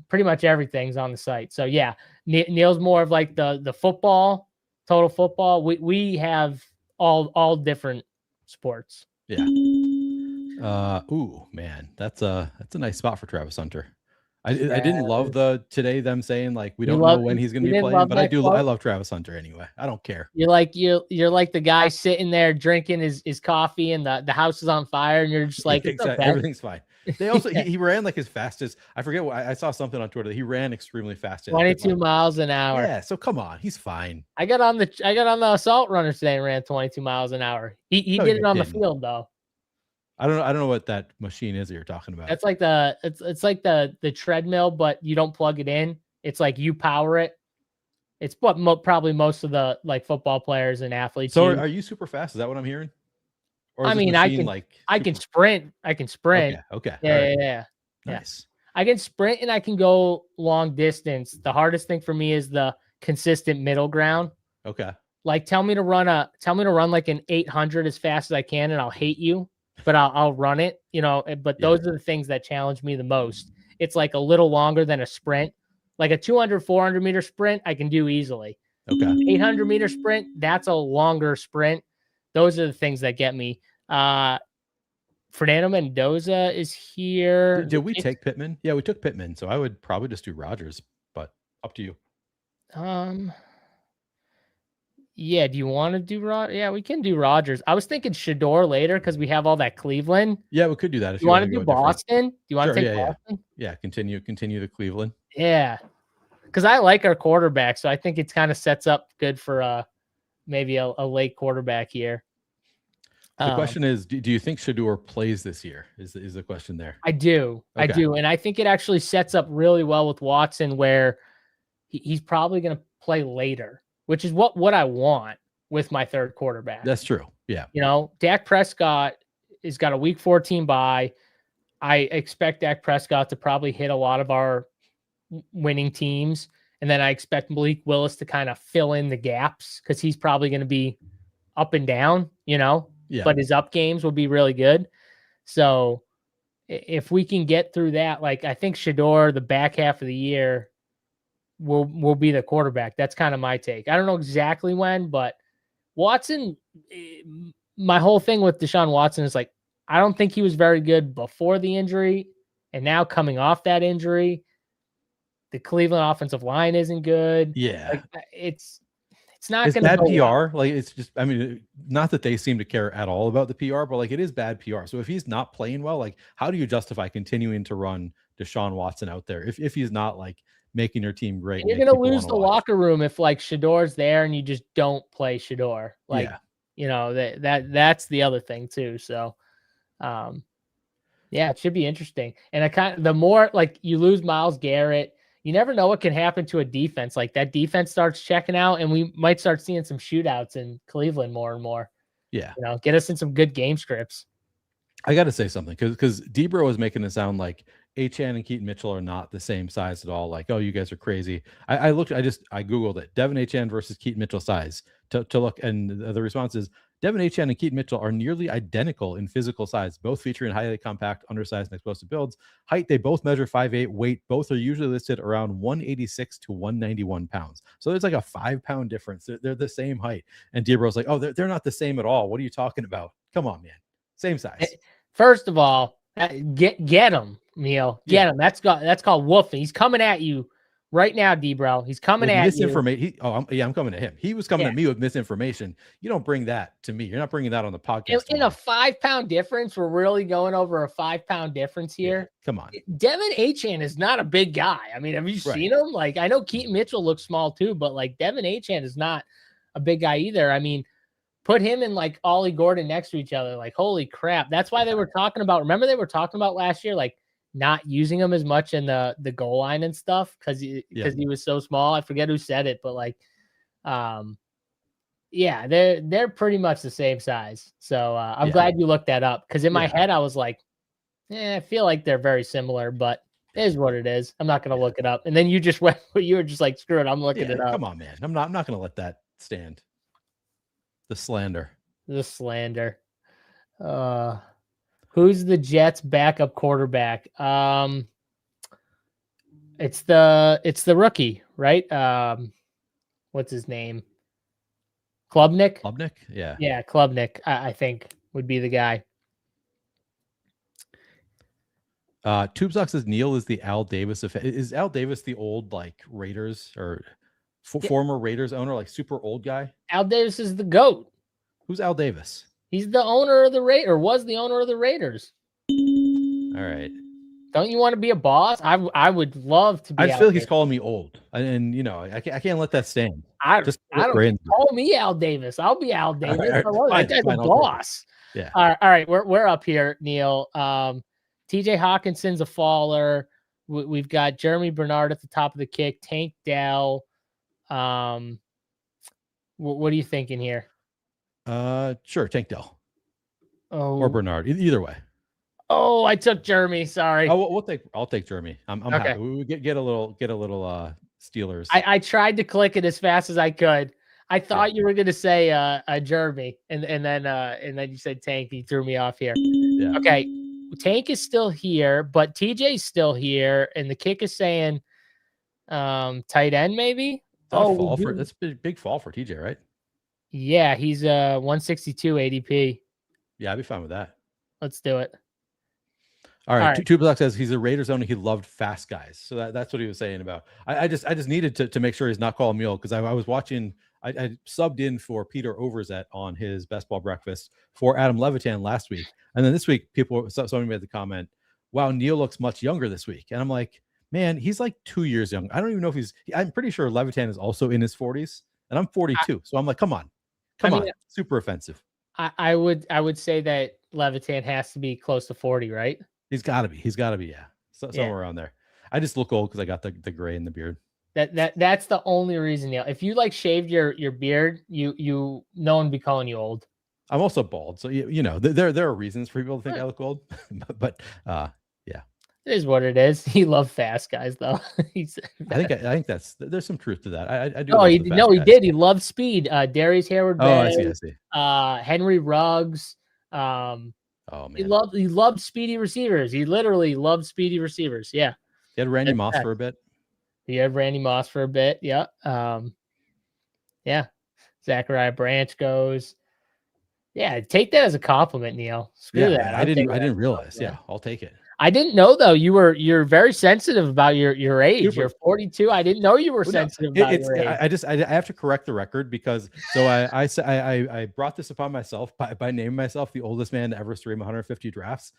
pretty much everything's on the site. So yeah, Neil's more of like the football, total football. We have all different sports. Yeah. Ooh, man, that's a nice spot for Travis Hunter. I didn't love them saying like we You don't know love when he's going you to be didn't playing, love but that I quote? love Travis Hunter anyway. I don't care. You're like the guy sitting there drinking his coffee and the house is on fire and you're just like, it's Exactly. okay. Everything's fine. They also Yeah. he ran like his fastest. I forget what I saw something on Twitter that he ran extremely fast. 22 miles an hour. Yeah, so come on, he's fine. I got on the assault runner today and ran 22 miles an hour. He No, did you it on the didn't. field though. I don't know what that machine is that you're talking about. That's like it's like the treadmill, but you don't plug it in. It's like you power it. It's what probably most of the like football players and athletes So use. are you super fast? Is that what I'm hearing? Or I is this mean, machine like I can sprint. I can sprint. Okay. Yeah, All right. yeah. Nice. I can sprint and I can go long distance. The hardest thing for me is the consistent middle ground. Okay. Like tell me to run like an 800 as fast as I can and I'll hate you, but I'll run it, but those are the things that challenge me the most. It's like a little longer than a sprint. Like a 200, 400 meter sprint, I can do easily. Okay. 800 meter sprint, that's a longer sprint. Those are the things that get me. Fernando Mendoza is here. Did we take Pittman? Yeah, we took Pittman. So I would probably just do Rodgers, but up to you. Yeah, do you want to do Yeah, we can do Rodgers. I was thinking Shador later because we have all that Cleveland. Yeah, we could do that. If you want to do Boston? Do you want to take Boston? Yeah, continue the Cleveland. Yeah, because I like our quarterback, so I think it kind of sets up good for maybe a late quarterback here. The question is, do you think Shador plays this year? Is the question there? I do. Okay. I do. And I think it actually sets up really well with Watson where he's probably going to play later, which is what I want with my third quarterback. That's true. Yeah. Dak Prescott has got a week 14 bye. I expect Dak Prescott to probably hit a lot of our winning teams. And then I expect Malik Willis to kind of fill in the gaps because he's probably going to be up and down, Yeah. But his up games will be really good. So if we can get through that, like I think Shador, the back half of the year, will be the quarterback. That's kind of my take. I don't know exactly when, but Watson, my whole thing with Deshaun Watson is like, I don't think he was very good before the injury. And now coming off that injury, the Cleveland offensive line isn't good. Yeah. Like, it's not it's going to bad be PR. well. Like it's just, I mean, not that they seem to care at all about the PR, but like it is bad PR. So if he's not playing well, like how do you justify continuing to run Deshaun Watson out there if he's not like making your team great? You're going to lose the locker room if like Shador's there and you just don't play Shador. Like, that's the other thing too. So, it should be interesting. And the more like you lose Myles Garrett, you never know what can happen to a defense. Like that defense starts checking out and we might start seeing some shootouts in Cleveland more and more. Yeah. Get us in some good game scripts. I got to say something because Debro was making it sound like Achane and Keaton Mitchell are not the same size at all. Like, oh, you guys are crazy. I Googled it. Devin Achane versus Keaton Mitchell size to look. And the response is Devin Achane and Keaton Mitchell are nearly identical in physical size, both featuring highly compact, undersized, and explosive builds. Height, they both measure 5'8". Weight, both are usually listed around 186 to 191 pounds. So there's like a 5-pound difference. They're the same height. And Debro's like, oh, they're not the same at all. What are you talking about? Come on, man. Same size. First of all, get him, Neil. Get him. That's called woofing. He's coming at you right now, Debro. He's coming at misinformation. I'm coming at him. He was coming at me with misinformation. You don't bring that to me. You're not bringing that on the podcast. In a 5-pound difference, we're really going over a 5-pound difference here. Yeah, come on. Devin Achane is not a big guy. I mean, have you seen him? Like, I know Keaton Mitchell looks small too, but like Devin Achane is not a big guy either. I mean, put him and like Ollie Gordon next to each other. Like, holy crap. That's why they were talking about, remember they were talking about last year, like not using him as much in the goal line and stuff because he was so small. I forget who said it, but like, they're pretty much the same size. So I'm glad you looked that up because in my head I was like, I feel like they're very similar, but it is what it is. I'm not going to look it up. And then you were just like, screw it. I'm looking it up. Come on, man. I'm not going to let that stand. The slander. Who's the Jets' backup quarterback? It's the rookie, right? What's his name? Klubnik? Yeah. Yeah, Klubnik, I think would be the guy. TubeSock says Neil is the Al Davis of. Is Al Davis the old like Raiders or former Raiders owner, like super old guy? Al Davis is the GOAT. Who's Al Davis? He's the owner of the Raiders, or was the owner of the Raiders. All right. Don't you want to be a boss? I would love to be. I just feel like he's calling me old, and you know, I can't let that stand. I don't call me Al Davis. I'll be Al Davis. That guy's a boss. Yeah. All right. We're up here, Neil. TJ Hawkinson's a faller. We've got Jeremy Bernard at the top of the kick. Tank Dell. What are you thinking here? Sure, Tank Dell. Oh, or Bernard. Either way. Oh, I took Jeremy. Sorry. Oh, I'll take Jeremy. I'm okay. happy. We get a little Steelers. I tried to click it as fast as I could. I thought you were gonna say Jeremy, and then you said Tank. He threw me off here. Yeah. Okay, Tank is still here, but TJ's still here, and the kick is saying tight end maybe. That's a big fall for TJ, right? Yeah, he's 162 ADP. Yeah, I'd be fine with that. Let's do it. All right. TubeBlock says he's a Raiders owner. He loved fast guys. So that's what he was saying about. I just needed to make sure he's not calling me old, because I was watching. I subbed in for Peter Overzet on his Best Ball Breakfast for Adam Levitan last week. And then this week, somebody made the comment, wow, Neil looks much younger this week. And I'm like, man, he's like 2 years young. I don't even know if I'm pretty sure Levitan is also in his 40s, and I'm 42. So I'm like, come on. Super offensive. I would say that Levitan has to be close to 40, right? He's got to be. Yeah. Somewhere around there. I just look old because I got the gray in the beard. That's the only reason, Neil. If you like shaved your beard, no one be calling you old. I'm also bald, so you know there are reasons for people to think I look old, but yeah, it is what it is. He loved fast guys, though. I think there's some truth to that. I do. Oh, he did. He loved speed. Darius Hayward. I see. Henry Ruggs. Oh man, he loved speedy receivers. He literally loved speedy receivers. Yeah. He had Randy Moss for a bit. Yeah. Yeah. Zachariah Branch goes. Yeah, take that as a compliment, Neil. Screw that. I didn't realize. Yeah, I'll take it. I didn't know though. You're very sensitive about your age. Super. You're 42. I didn't know you were sensitive about your age. I have to correct the record, because I brought this upon myself by naming myself the oldest man to ever stream 150 drafts.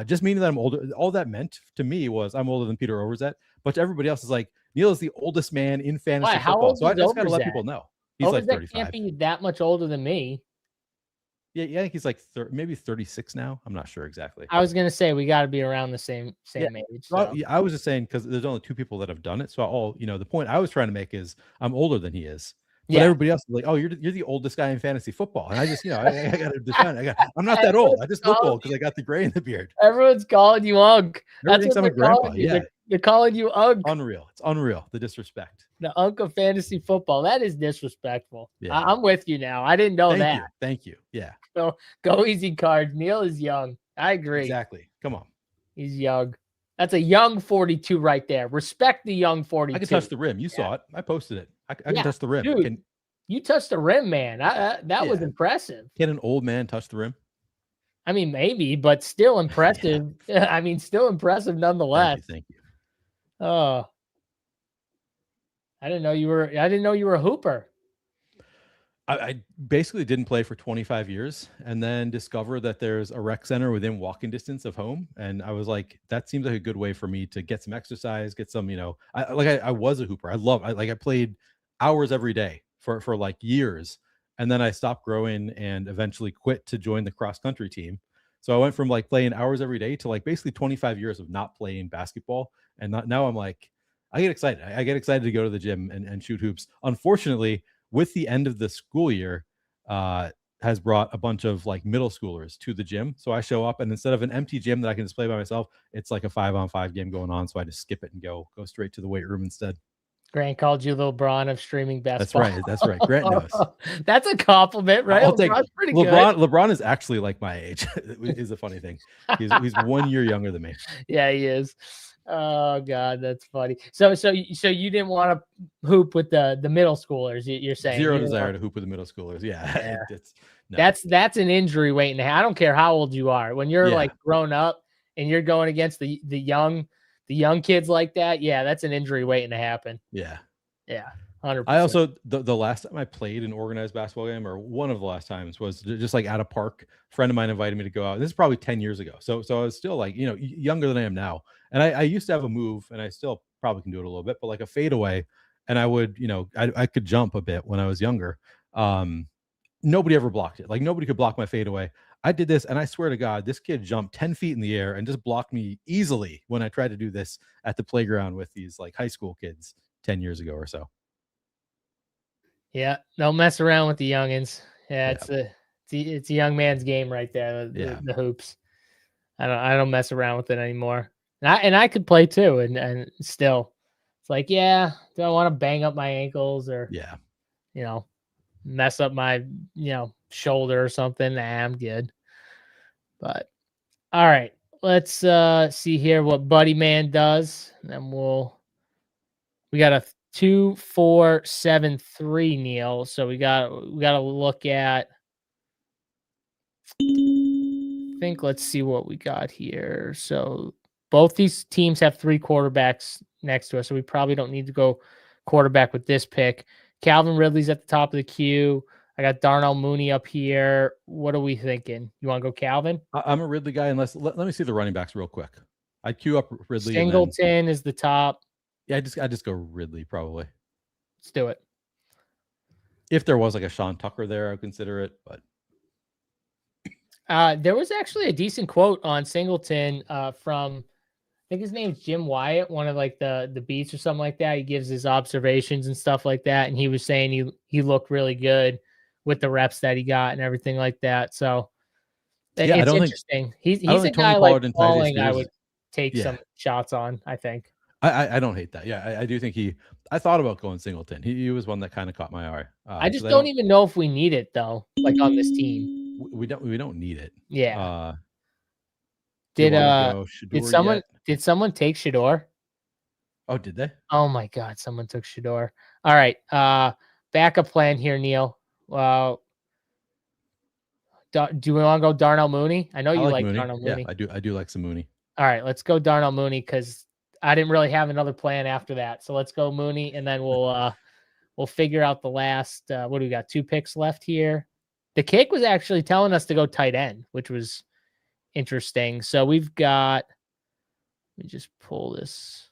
Just meaning that I'm older. All that meant to me was I'm older than Peter Overzet, but to everybody else is like, Neil is the oldest man in fantasy football. So I just got to let people know he's like 35. Can't be that much older than me. Yeah, I think he's like maybe 36 now. I'm not sure exactly. I was gonna say we got to be around the same age. So. Well, I was just saying because there's only 2 people that have done it. So the point I was trying to make is I'm older than he is. But everybody else is like, oh, you're the oldest guy in fantasy football, and I just I got to defend. I'm not that old. I just look old because I got the gray in the beard. Everyone's calling you Unk. That's what I'm a grandpa. Yeah. They're calling you Unk. Unreal. It's unreal. The disrespect. The Unk of fantasy football. That is disrespectful. Yeah. I'm with you now. I didn't know that. Thank you. Yeah. So go easy, Cards. Neil is young. I agree. Exactly. Come on. He's young. That's a young 42 right there. Respect the young 42. I can touch the rim. You saw it. I posted it. I can touch the rim. Dude, you touched the rim, man. That was impressive. Can an old man touch the rim? I mean, maybe, but still impressive. I mean, still impressive nonetheless. Thank you. Oh, I didn't know you were a hooper. I basically didn't play for 25 years and then discovered that there's a rec center within walking distance of home. And I was like, that seems like a good way for me to get some exercise, get some, I was a hooper. I played hours every day for like years. And then I stopped growing and eventually quit to join the cross country team. So I went from like playing hours every day to like basically 25 years of not playing basketball. And now I'm like, I get excited. I get excited to go to the gym and shoot hoops. Unfortunately, with the end of the school year, has brought a bunch of like middle schoolers to the gym. So I show up, and instead of an empty gym that I can just play by myself, it's like a 5-on-5 game going on. So I just skip it and go straight to the weight room instead. Grant called you LeBron of streaming basketball. That's right. Grant knows. That's a compliment, right? I'll take pretty good. LeBron is actually like my age. Is a funny thing. He's 1 year younger than me. Yeah, he is. Oh God, that's funny. So you didn't want to hoop with the middle schoolers? You're saying zero desire to hoop with the middle schoolers? Yeah. No. That's an injury waiting to happen. I don't care how old you are. When you're like grown up and you're going against the young kids like that, yeah, that's an injury waiting to happen. Yeah. 100%. I also the last time I played an organized basketball game, or one of the last times, was just like at a park. A friend of mine invited me to go out. This is probably 10 years ago. So I was still like, younger than I am now. And I used to have a move, and I still probably can do it a little bit, but like a fadeaway. And I would, I could jump a bit when I was younger. Nobody ever blocked it. Like nobody could block my fadeaway. I did this, and I swear to God, this kid jumped 10 feet in the air and just blocked me easily when I tried to do this at the playground with these like high school kids 10 years ago or so. Yeah, don't mess around with the youngins. Yeah, it's a young man's game right there. The hoops. I don't mess around with it anymore. And I could play too, and still, it's like, yeah, do I want to bang up my ankles or mess up my shoulder or something? Nah, I'm good. But all right, let's see here what Buddy Man does, and then we got a 2-4-7-3, Neil. So we got to look at. Let's see what we got here. So both these teams have 3 quarterbacks next to us, so we probably don't need to go quarterback with this pick. Calvin Ridley's at the top of the queue. I got Darnell Mooney up here. What are we thinking? You want to go Calvin? I'm a Ridley guy, unless let me see the running backs real quick. I'd queue up Ridley. Singleton is the top. Yeah, I just go Ridley probably. Let's do it. If there was like a Sean Tucker there, I would consider it, but there was actually a decent quote on Singleton from, I think his name's Jim Wyatt, one of like the beats or something like that. He gives his observations and stuff like that, and he was saying he looked really good with the reps that he got and everything like that. So yeah, it's interesting. He's a guy like Falling I would take some shots on, I think. I don't hate that. Yeah, I do think I thought about going Singleton. He was one that kind of caught my eye. I just don't even know if we need it though, like on this team. We don't need it. Yeah. Did someone take Shador? Oh, did they? Oh my God, someone took Shador. All right. Backup plan here, Neil. Do we want to go Darnell Mooney? I know you like Darnell Mooney. Yeah, I do like some Mooney. All right, let's go Darnell Mooney because I didn't really have another plan after that. So let's go Mooney, and then we'll figure out the last. What do we got? 2 picks left here. The kick was actually telling us to go tight end, which was interesting. So we've got. Let me just pull this.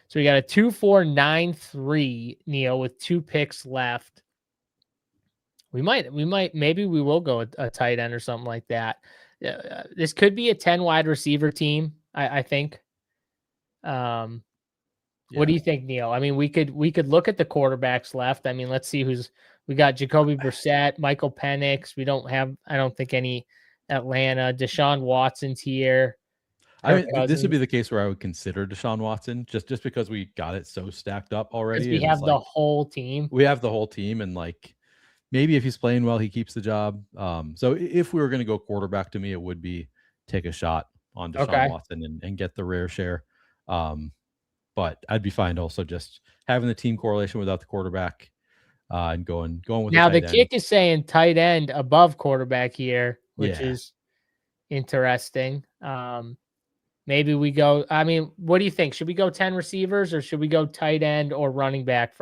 So we got a 2-4-9-3, Neil, with 2 picks left. Maybe we will go a tight end or something like that. This could be a 10 wide receiver team, I think. What do you think, Neil? I mean, we could look at the quarterbacks left. I mean, let's see we got Jacoby Brissett, Michael Penix. We don't have, I don't think, any Atlanta. Deshaun Watson's here. I mean, this would be the case where I would consider Deshaun Watson just because we got it so stacked up already. We have the whole team. We have the whole team, and like maybe if he's playing well, he keeps the job. So if we were going to go quarterback, to me, it would be take a shot on Deshaun Watson and get the rare share. But I'd be fine also just having the team correlation without the quarterback and going with now the kick is saying tight end above quarterback here, which is interesting. Maybe we go. I mean, what do you think? Should we go 10 receivers or should we go tight end or running back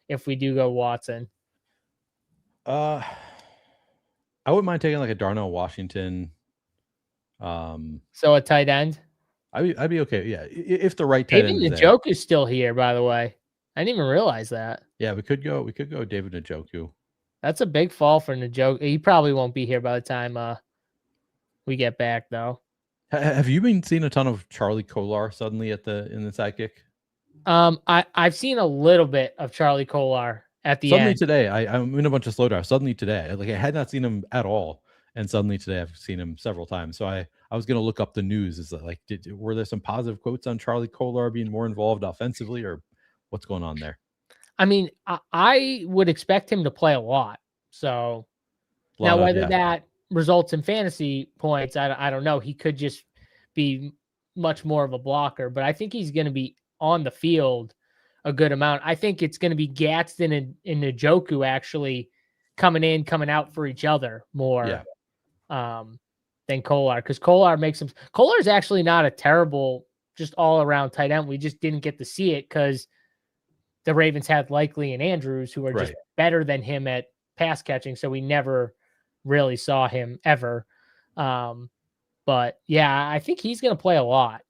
if we do go Watson? I wouldn't mind taking like a Darnell Washington. So a tight end. I'd be okay. Yeah, if the right tight end. David Njoku's still here, by the way. I didn't even realize that. Yeah, we could go David Njoku. That's a big fall for Njoku. He probably won't be here by the time we get back, though. Have you been seeing a ton of Charlie Kolar suddenly in the sidekick? I've seen a little bit of Charlie Kolar at the suddenly end. Today. I'm in a bunch of slow drive. Suddenly today, like I had not seen him at all, and suddenly today I've seen him several times. So I was going to look up the news. Is that like were there some positive quotes on Charlie Kolar being more involved offensively, or what's going on there? I mean, I would expect him to play a lot. So now whether that results in fantasy points, I don't know. He could just be much more of a blocker, but I think he's going to be on the field a good amount. I think it's going to be Gadsden and Njoku actually coming in, coming out for each other more. than Kolar, because Kolar makes him. Kolar is actually not a terrible, just all around tight end. We just didn't get to see it because the Ravens had Likely and Andrews, who are just better than him at pass catching. So we never really saw him ever. But yeah, I think he's going to play a lot.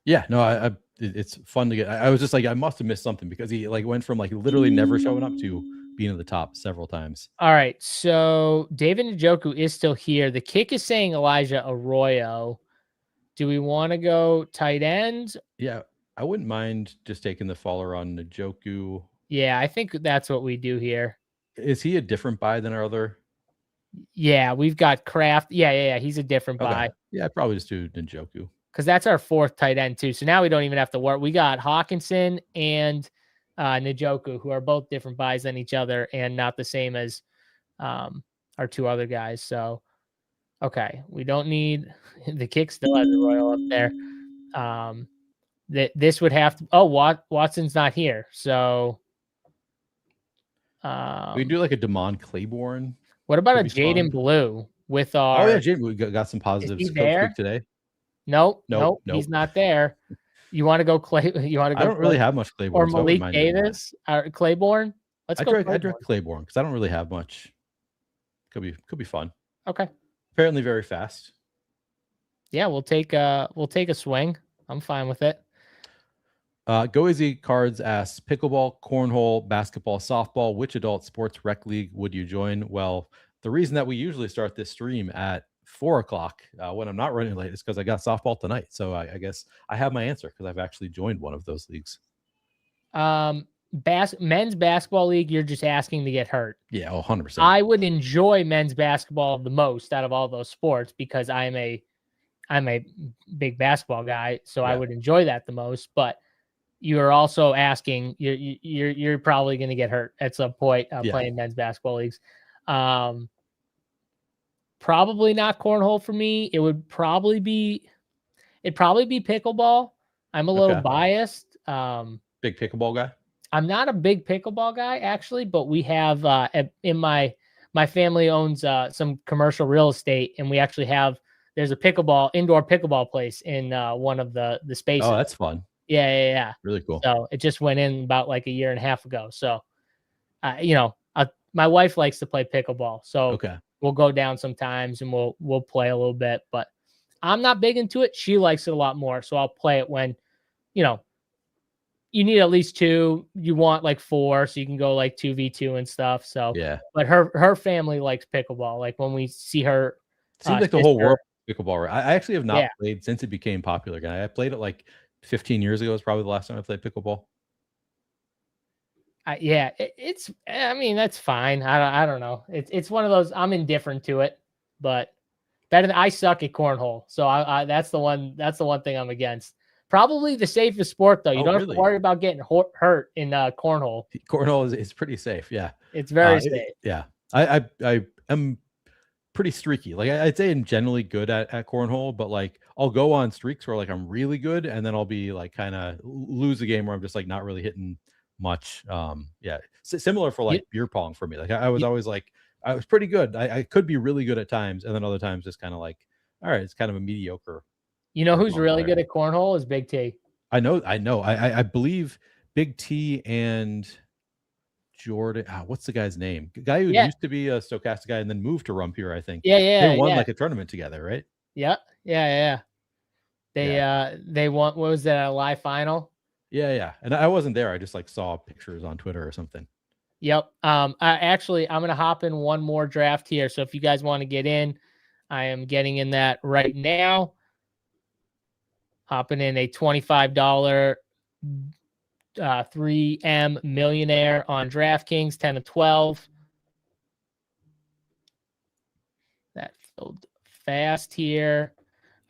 Yeah, no, it's fun to get. I was just like, I must have missed something because he like went from like literally never showing up to being at the top several times. All right, so David Njoku is still here. The kick is saying Elijah Arroyo. Do we want to go tight ends? Yeah, I wouldn't mind just taking the faller on Njoku. Yeah, I think that's what we do here. Is he a different buy than our other? Yeah, we've got Kraft. Yeah. He's a different buy. Yeah, I'd probably just do Njoku. Because that's our fourth tight end too. So now we don't even have to work. We got Hawkinson and Njoku, who are both different buys than each other and not the same as our two other guys. So, okay, we don't need the kick still has the Royal up there. This would have to. Oh, Watson's not here, so we can do like a Damon Claiborne. What about a Jaden Blue with our? Oh yeah, Jaden, we got some positives there today. Nope, he's not there. You want to go Clay? You want to go? I don't really have much Claiborne. Or Malik Davis or Claiborne. Let's go. I direct Claiborne because I don't really have much. Could be fun. Okay. Apparently very fast. Yeah, we'll take a swing. I'm fine with it. Go Easy Cards asks, pickleball, cornhole, basketball, softball, which adult sports rec league would you join? Well, the reason that we usually start this stream at 4 o'clock when I'm not running late is because I got softball tonight. So I guess I have my answer because I've actually joined one of those leagues. Men's basketball league, you're just asking to get hurt. Yeah, 100%. I would enjoy men's basketball the most out of all those sports because I'm a big basketball guy, so I would enjoy that the most. But you are also asking, you're probably going to get hurt at some point playing men's basketball leagues. Probably not cornhole for me. It'd probably be pickleball. I'm a little biased. Big pickleball guy. I'm not a big pickleball guy actually, but we have in my family owns some commercial real estate, and we actually there's a indoor pickleball place in one of the spaces. Oh, that's fun. Yeah. Really cool. So it just went in about like a year and a half ago. So, my wife likes to play pickleball, so we'll go down sometimes and we'll play a little bit. But I'm not big into it. She likes it a lot more, so I'll play it when, you need at least 2. You want like 4, so you can go like 2v2 and stuff. So yeah. But her family likes pickleball. Like when we see her, seems like the whole world pickleball. Right? I actually have not played since it became popular again. I played it like 15 years ago. Is probably the last time I played pickleball. That's fine. I don't know. It's one of those. I'm indifferent to it, but better than I suck at cornhole. So that's the one thing I'm against. Probably the safest sport though. You don't have to worry about getting hurt in cornhole. Cornhole is pretty safe. Yeah, it's very safe. I am pretty streaky. Like I'd say I'm generally good at cornhole, but like I'll go on streaks where like I'm really good, and then I'll be like kind of lose a game where I'm just like not really hitting much. Similar for like beer pong for me. Like I was always like I was pretty good. I could be really good at times, and then other times just kind of like, all right, it's kind of a mediocre. You know who's really good at cornhole is Big T. I know. I believe Big T and Jordan. What's the guy's name? The guy who used to be a Stochastic guy and then moved to Rumpier, I think. Yeah. They won like a tournament together, right? Yeah. They won. What was that? A live final? Yeah. And I wasn't there. I just like saw pictures on Twitter or something. Yep. I'm gonna hop in one more draft here. So if you guys want to get in, I am getting in that right now. Hopping in a $25 3M millionaire on DraftKings, 10 to 12. That filled fast here.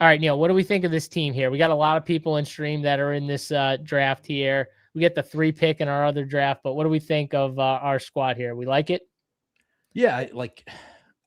All right, Neil, what do we think of this team here? We got a lot of people in stream that are in this draft here. We get the 3 pick in our other draft, but what do we think of our squad here? We like it? Yeah,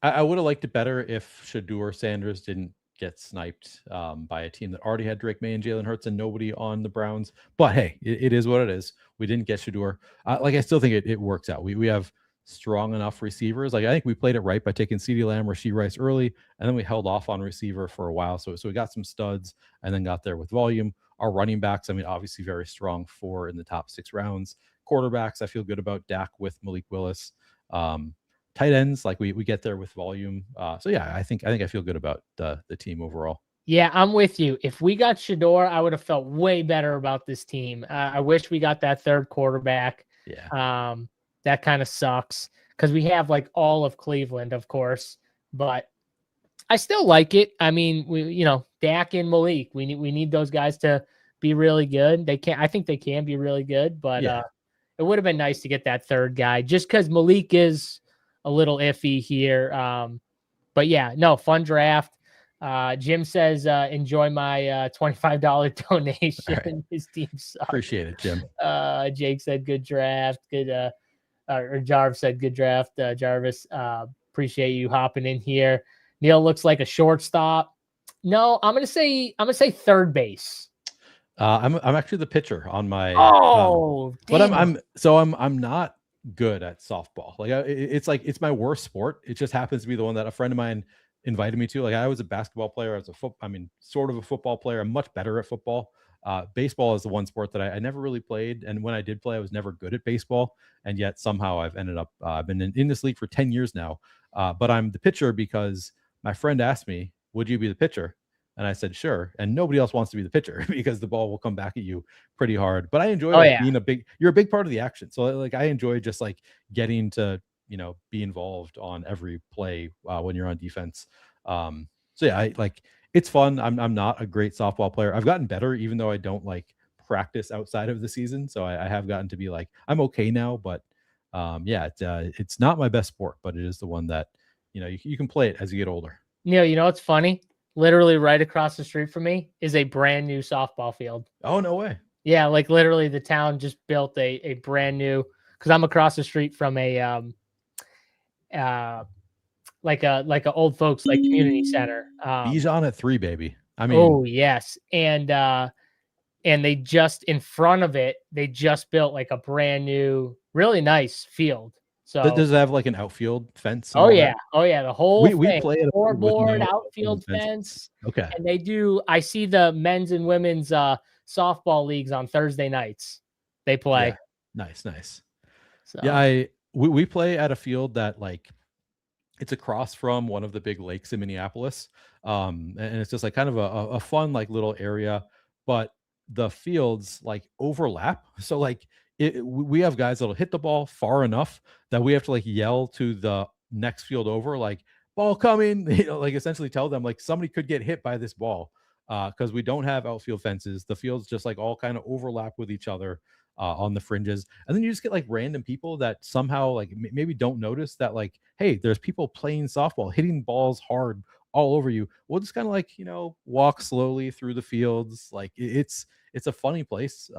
I would have liked it better if Shedeur Sanders didn't get sniped by a team that already had Drake May and Jalen Hurts and nobody on the Browns. But hey, it is what it is. We didn't get Shedeur. I still think it works out. We have strong enough receivers. Like I think we played it right by taking CeeDee Lamb or Rashee Rice early, and then we held off on receiver for a while. So we got some studs and then got there with volume. Our running backs, I mean, obviously very strong, 4 in the top 6 rounds. Quarterbacks, I feel good about Dak with Malik Willis. Tight ends, like we get there with volume. So yeah, I think I feel good about the team overall. Yeah, I'm with you. If we got Shador, I would have felt way better about this team. I wish we got that third quarterback. Yeah. That kind of sucks because we have like all of Cleveland, of course, but I still like it. I mean, Dak and Malik, we need those guys to be really good. I think they can be really good, but Yeah. it would have been nice to get that third guy just because Malik is a little iffy here. But yeah, no, fun draft. Jim says, enjoy my $25 donation. Right. His team sucks. Appreciate it, Jim. Jake said, good draft. Good. Or Jarvis said, good draft. Jarvis, appreciate you hopping in here. Neil looks like a shortstop. No, I'm gonna say third base. I'm actually the pitcher on my. But I'm not good at softball. Like it's my worst sport. It just happens to be the one that a friend of mine invited me to. Like I was a basketball player, sort of a football player. I'm much better at football. Baseball is the one sport that I never really played, and when I did play, I was never good at baseball. And yet somehow I've ended up I've been in this league for 10 years now. But I'm the pitcher because my friend asked me, "Would you be the pitcher?" And I said, "Sure." And nobody else wants to be the pitcher because the ball will come back at you pretty hard. But I enjoy being you're a big part of the action. So like I enjoy just like getting to be involved on every play when you're on defense. So yeah, it's fun. I'm not a great softball player. I've gotten better, even though I don't like practice outside of the season. So I have gotten to be like, I'm okay now, but it's not my best sport, but it is the one that, you can play it as you get older. Neil, what's funny? Literally right across the street from me is a brand new softball field. Oh, no way. Yeah. Like literally the town just built a brand new, cause I'm across the street from a, like a old folks like community center. Bijan at 3, baby. I mean, oh yes. And they just in front of it, they just built like a brand new, really nice field. So does it have like an outfield fence? Oh yeah. The whole we play at a scoreboard, outfield fence. Okay. And they do. I see the men's and women's softball leagues on Thursday nights. They play. Yeah. Nice. So. Yeah, we play at a field that like it's across from one of the big lakes in Minneapolis, and it's just like kind of a fun like little area, but the fields like overlap. So like we have guys that'll hit the ball far enough that we have to like yell to the next field over, like ball coming, like essentially tell them like somebody could get hit by this ball because we don't have outfield fences. The fields just like all kind of overlap with each other on the fringes. And then you just get like random people that somehow like maybe don't notice that like, hey, there's people playing softball, hitting balls hard all over you. We'll just kind of like, walk slowly through the fields. Like it's a funny place.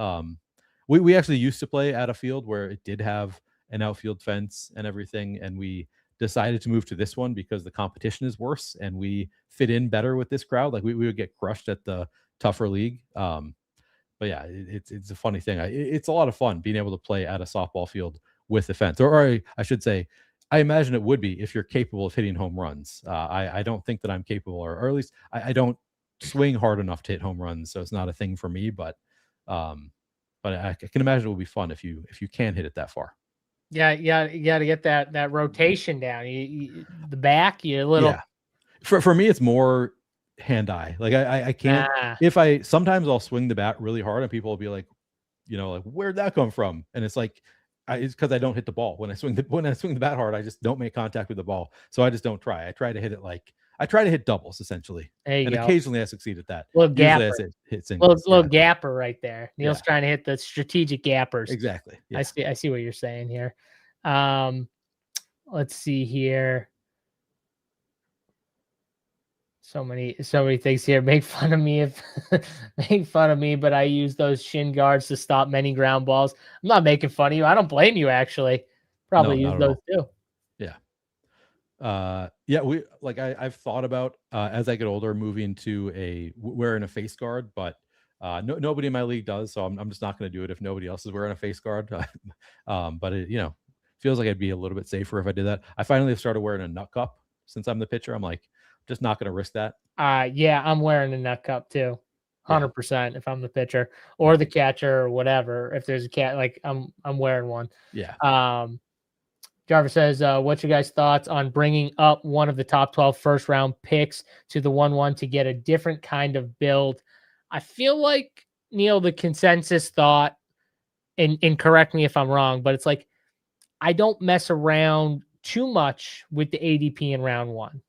We actually used to play at a field where it did have an outfield fence and everything. And we decided to move to this one because the competition is worse and we fit in better with this crowd. Like we would get crushed at the tougher league. But yeah, it's a funny thing. It's a lot of fun being able to play at a softball field with the fence, or I should say, I imagine it would be if you're capable of hitting home runs. I don't think that I'm capable, or at least I don't swing hard enough to hit home runs, so it's not a thing for me. But I can imagine it will be fun if you can hit it that far. Yeah, you got to get that rotation down. The back, you little. Yeah. For me, it's more hand-eye. Like I can't. Sometimes I'll swing the bat really hard, and people will be like, like where'd that come from? And it's like, it's because I don't hit the ball when I swing the bat hard. I just don't make contact with the ball, so I just don't try. I try to hit it I try to hit doubles essentially, and occasionally I succeed at that. Little gapper, hit singles. Little gapper right there. Neil's trying to hit the strategic gappers. Exactly. Yeah. I see what you're saying here. Let's see here. So many things here. Make fun of me, but I use those shin guards to stop many ground balls. I'm not making fun of you. I don't blame you, actually. Probably use those too. Yeah. I've thought about as I get older moving to wearing a face guard, but nobody in my league does, so I'm just not going to do it if nobody else is wearing a face guard. But feels like I'd be a little bit safer if I did that. I finally have started wearing a nut cup since I'm the pitcher. I'm like, just not going to risk that. Yeah, I'm wearing a nut cup too. 100% if I'm the pitcher or the catcher or whatever. If there's a cat, like I'm wearing one. Yeah. Jarvis says, what's your guys' thoughts on bringing up one of the top 12 first round picks to the 1-1 to get a different kind of build? I feel like, Neil, the consensus thought, and correct me if I'm wrong, but it's like, I don't mess around too much with the ADP in round 1.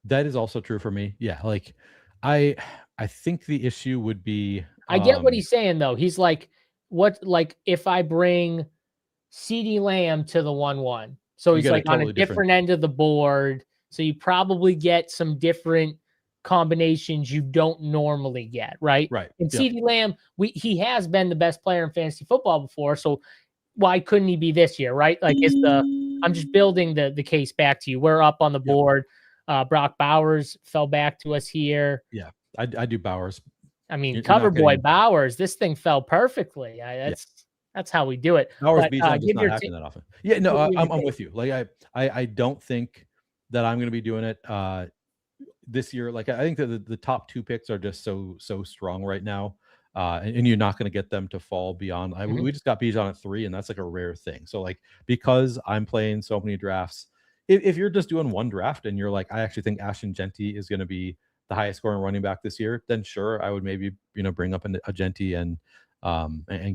That is also true for me. Yeah. Like I think the issue would be, I get what he's saying though. He's like, if I bring CeeDee Lamb to the 1-1. So he's like on a different end of the board. So you probably get some different combinations you don't normally get, right? Right. And CeeDee Lamb, he has been the best player in fantasy football before. So why couldn't he be this year, right? Like I'm just building the case back to you. We're up on the board. Brock Bowers fell back to us here. Yeah, I do Bowers. I mean, cover boy Bowers. This thing fell perfectly. That's how we do it. Bowers Bijan does not happen that often. Yeah, no, I'm with you. Like I don't think that I'm going to be doing it this year. Like I think that the top 2 picks are just so strong right now, and you're not going to get them to fall beyond. We just got Bijan at 3, and that's like a rare thing. So like because I'm playing so many drafts, if you're just doing one draft and you're like, I actually think Ashton Genty is going to be the highest scoring running back this year, then sure, I would maybe bring up a Genty and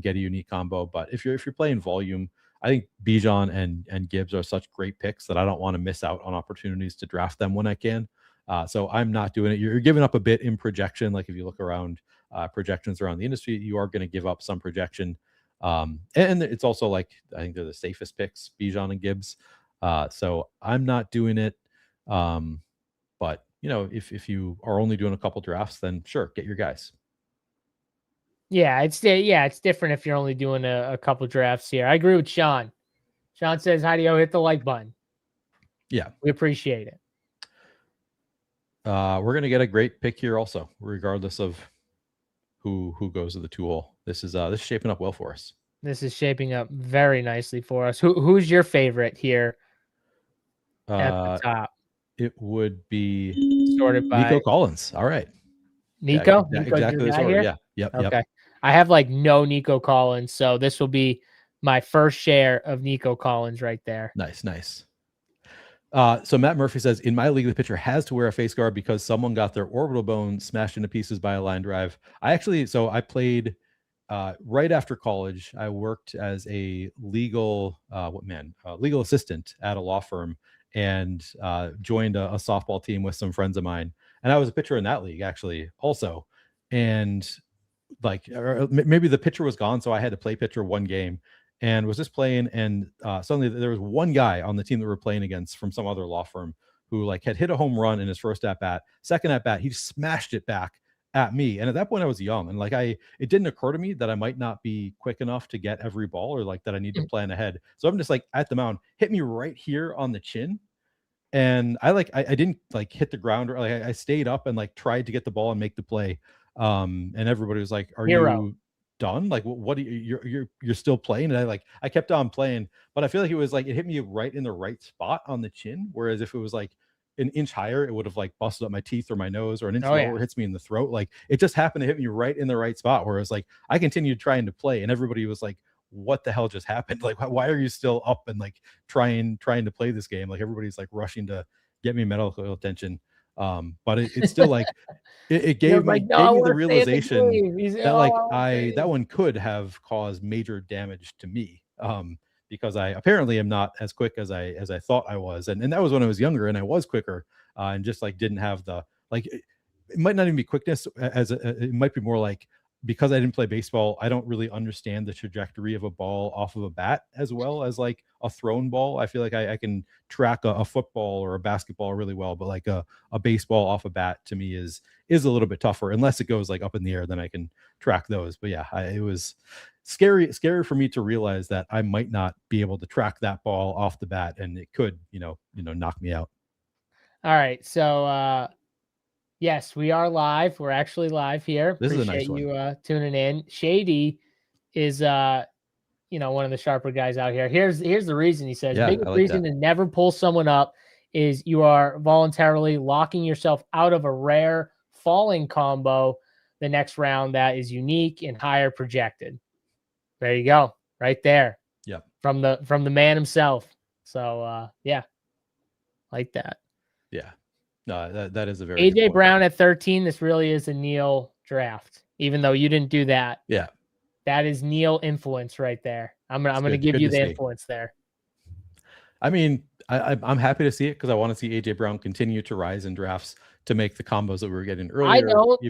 get a unique combo. But if you're playing volume, I think Bijan and Gibbs are such great picks that I don't want to miss out on opportunities to draft them when I can. So I'm not doing it. You're giving up a bit in projection. Like if you look around projections around the industry, you are going to give up some projection. And it's also like, I think they're the safest picks, Bijan and Gibbs. So I'm not doing it. But if you are only doing a couple drafts, then sure, get your guys. Yeah, it's different if you're only doing a couple drafts here. I agree with Sean. Sean says, "How do you hit the like button?" Yeah, we appreciate it. We're gonna get a great pick here, also, regardless of who goes to the 2-hole. This is shaping up well for us. This is shaping up very nicely for us. Who's your favorite here at the top? It would be sorted by Nico Collins. All right. Nico? Yeah, exactly this order. Here? Yeah. Okay. Yep. I have like no Nico Collins, so this will be my first share of Nico Collins right there. Nice. So Matt Murphy says, in my league, the pitcher has to wear a face guard because someone got their orbital bone smashed into pieces by a line drive. I played right after college. I worked as a legal assistant at a law firm and joined a softball team with some friends of mine. And I was a pitcher in that league actually also. And maybe the pitcher was gone, so I had to play pitcher one game and was just playing. And suddenly there was one guy on the team that we're playing against from some other law firm who had hit a home run in his first at bat. Second at bat, he smashed it back at me. And at that point I was young, and it didn't occur to me that I might not be quick enough to get every ball, or that I need to plan ahead. So I'm just at the mound, hit me right here on the chin. And I didn't hit the ground, or I stayed up and tried to get the ball and make the play. And everybody was like, "Are you done? What are you're still playing?" And I kept on playing, but I feel like it was it hit me right in the right spot on the chin. Whereas if it was an inch higher, it would have busted up my teeth or my nose, or an inch lower, hits me in the throat. It just happened to hit me right in the right spot. Whereas I continued trying to play, and everybody was like, what the hell just happened? Why are you still up and trying to play this game? Everybody's rushing to get me medical attention. But it's still it gave me the realization that that one could have caused major damage to me. Because I apparently am not as quick as I thought I was. And that was when I was younger, and I was quicker, and just didn't have the, it might not even be quickness, it might be more because I didn't play baseball, I don't really understand the trajectory of a ball off of a bat as well as a thrown ball. I feel I can track a football or a basketball really well, but a baseball off a bat to me is a little bit tougher, unless it goes up in the air, then I can track those. But yeah, it was scary for me to realize that I might not be able to track that ball off the bat, and it could, knock me out. All right. So, yes, we are live. We're actually live here. This Appreciate is a nice one. You tuning in. Shady is one of the sharper guys out here. Here's the reason. He says, Yeah, biggest I like reason that. to never pull someone up is you are voluntarily locking yourself out of a rare falling combo the next round that is unique and higher projected. There you go. Right there. Yep. From the man himself. So yeah. Like that. Yeah. No, that is a very good AJ point. Brown at 13. This really is a Neil draft, even though you didn't do that. Yeah. That is Neil influence right there. I'm gonna give you the influence there. I mean, I'm happy to see it because I want to see AJ Brown continue to rise in drafts to make the combos that we were getting earlier.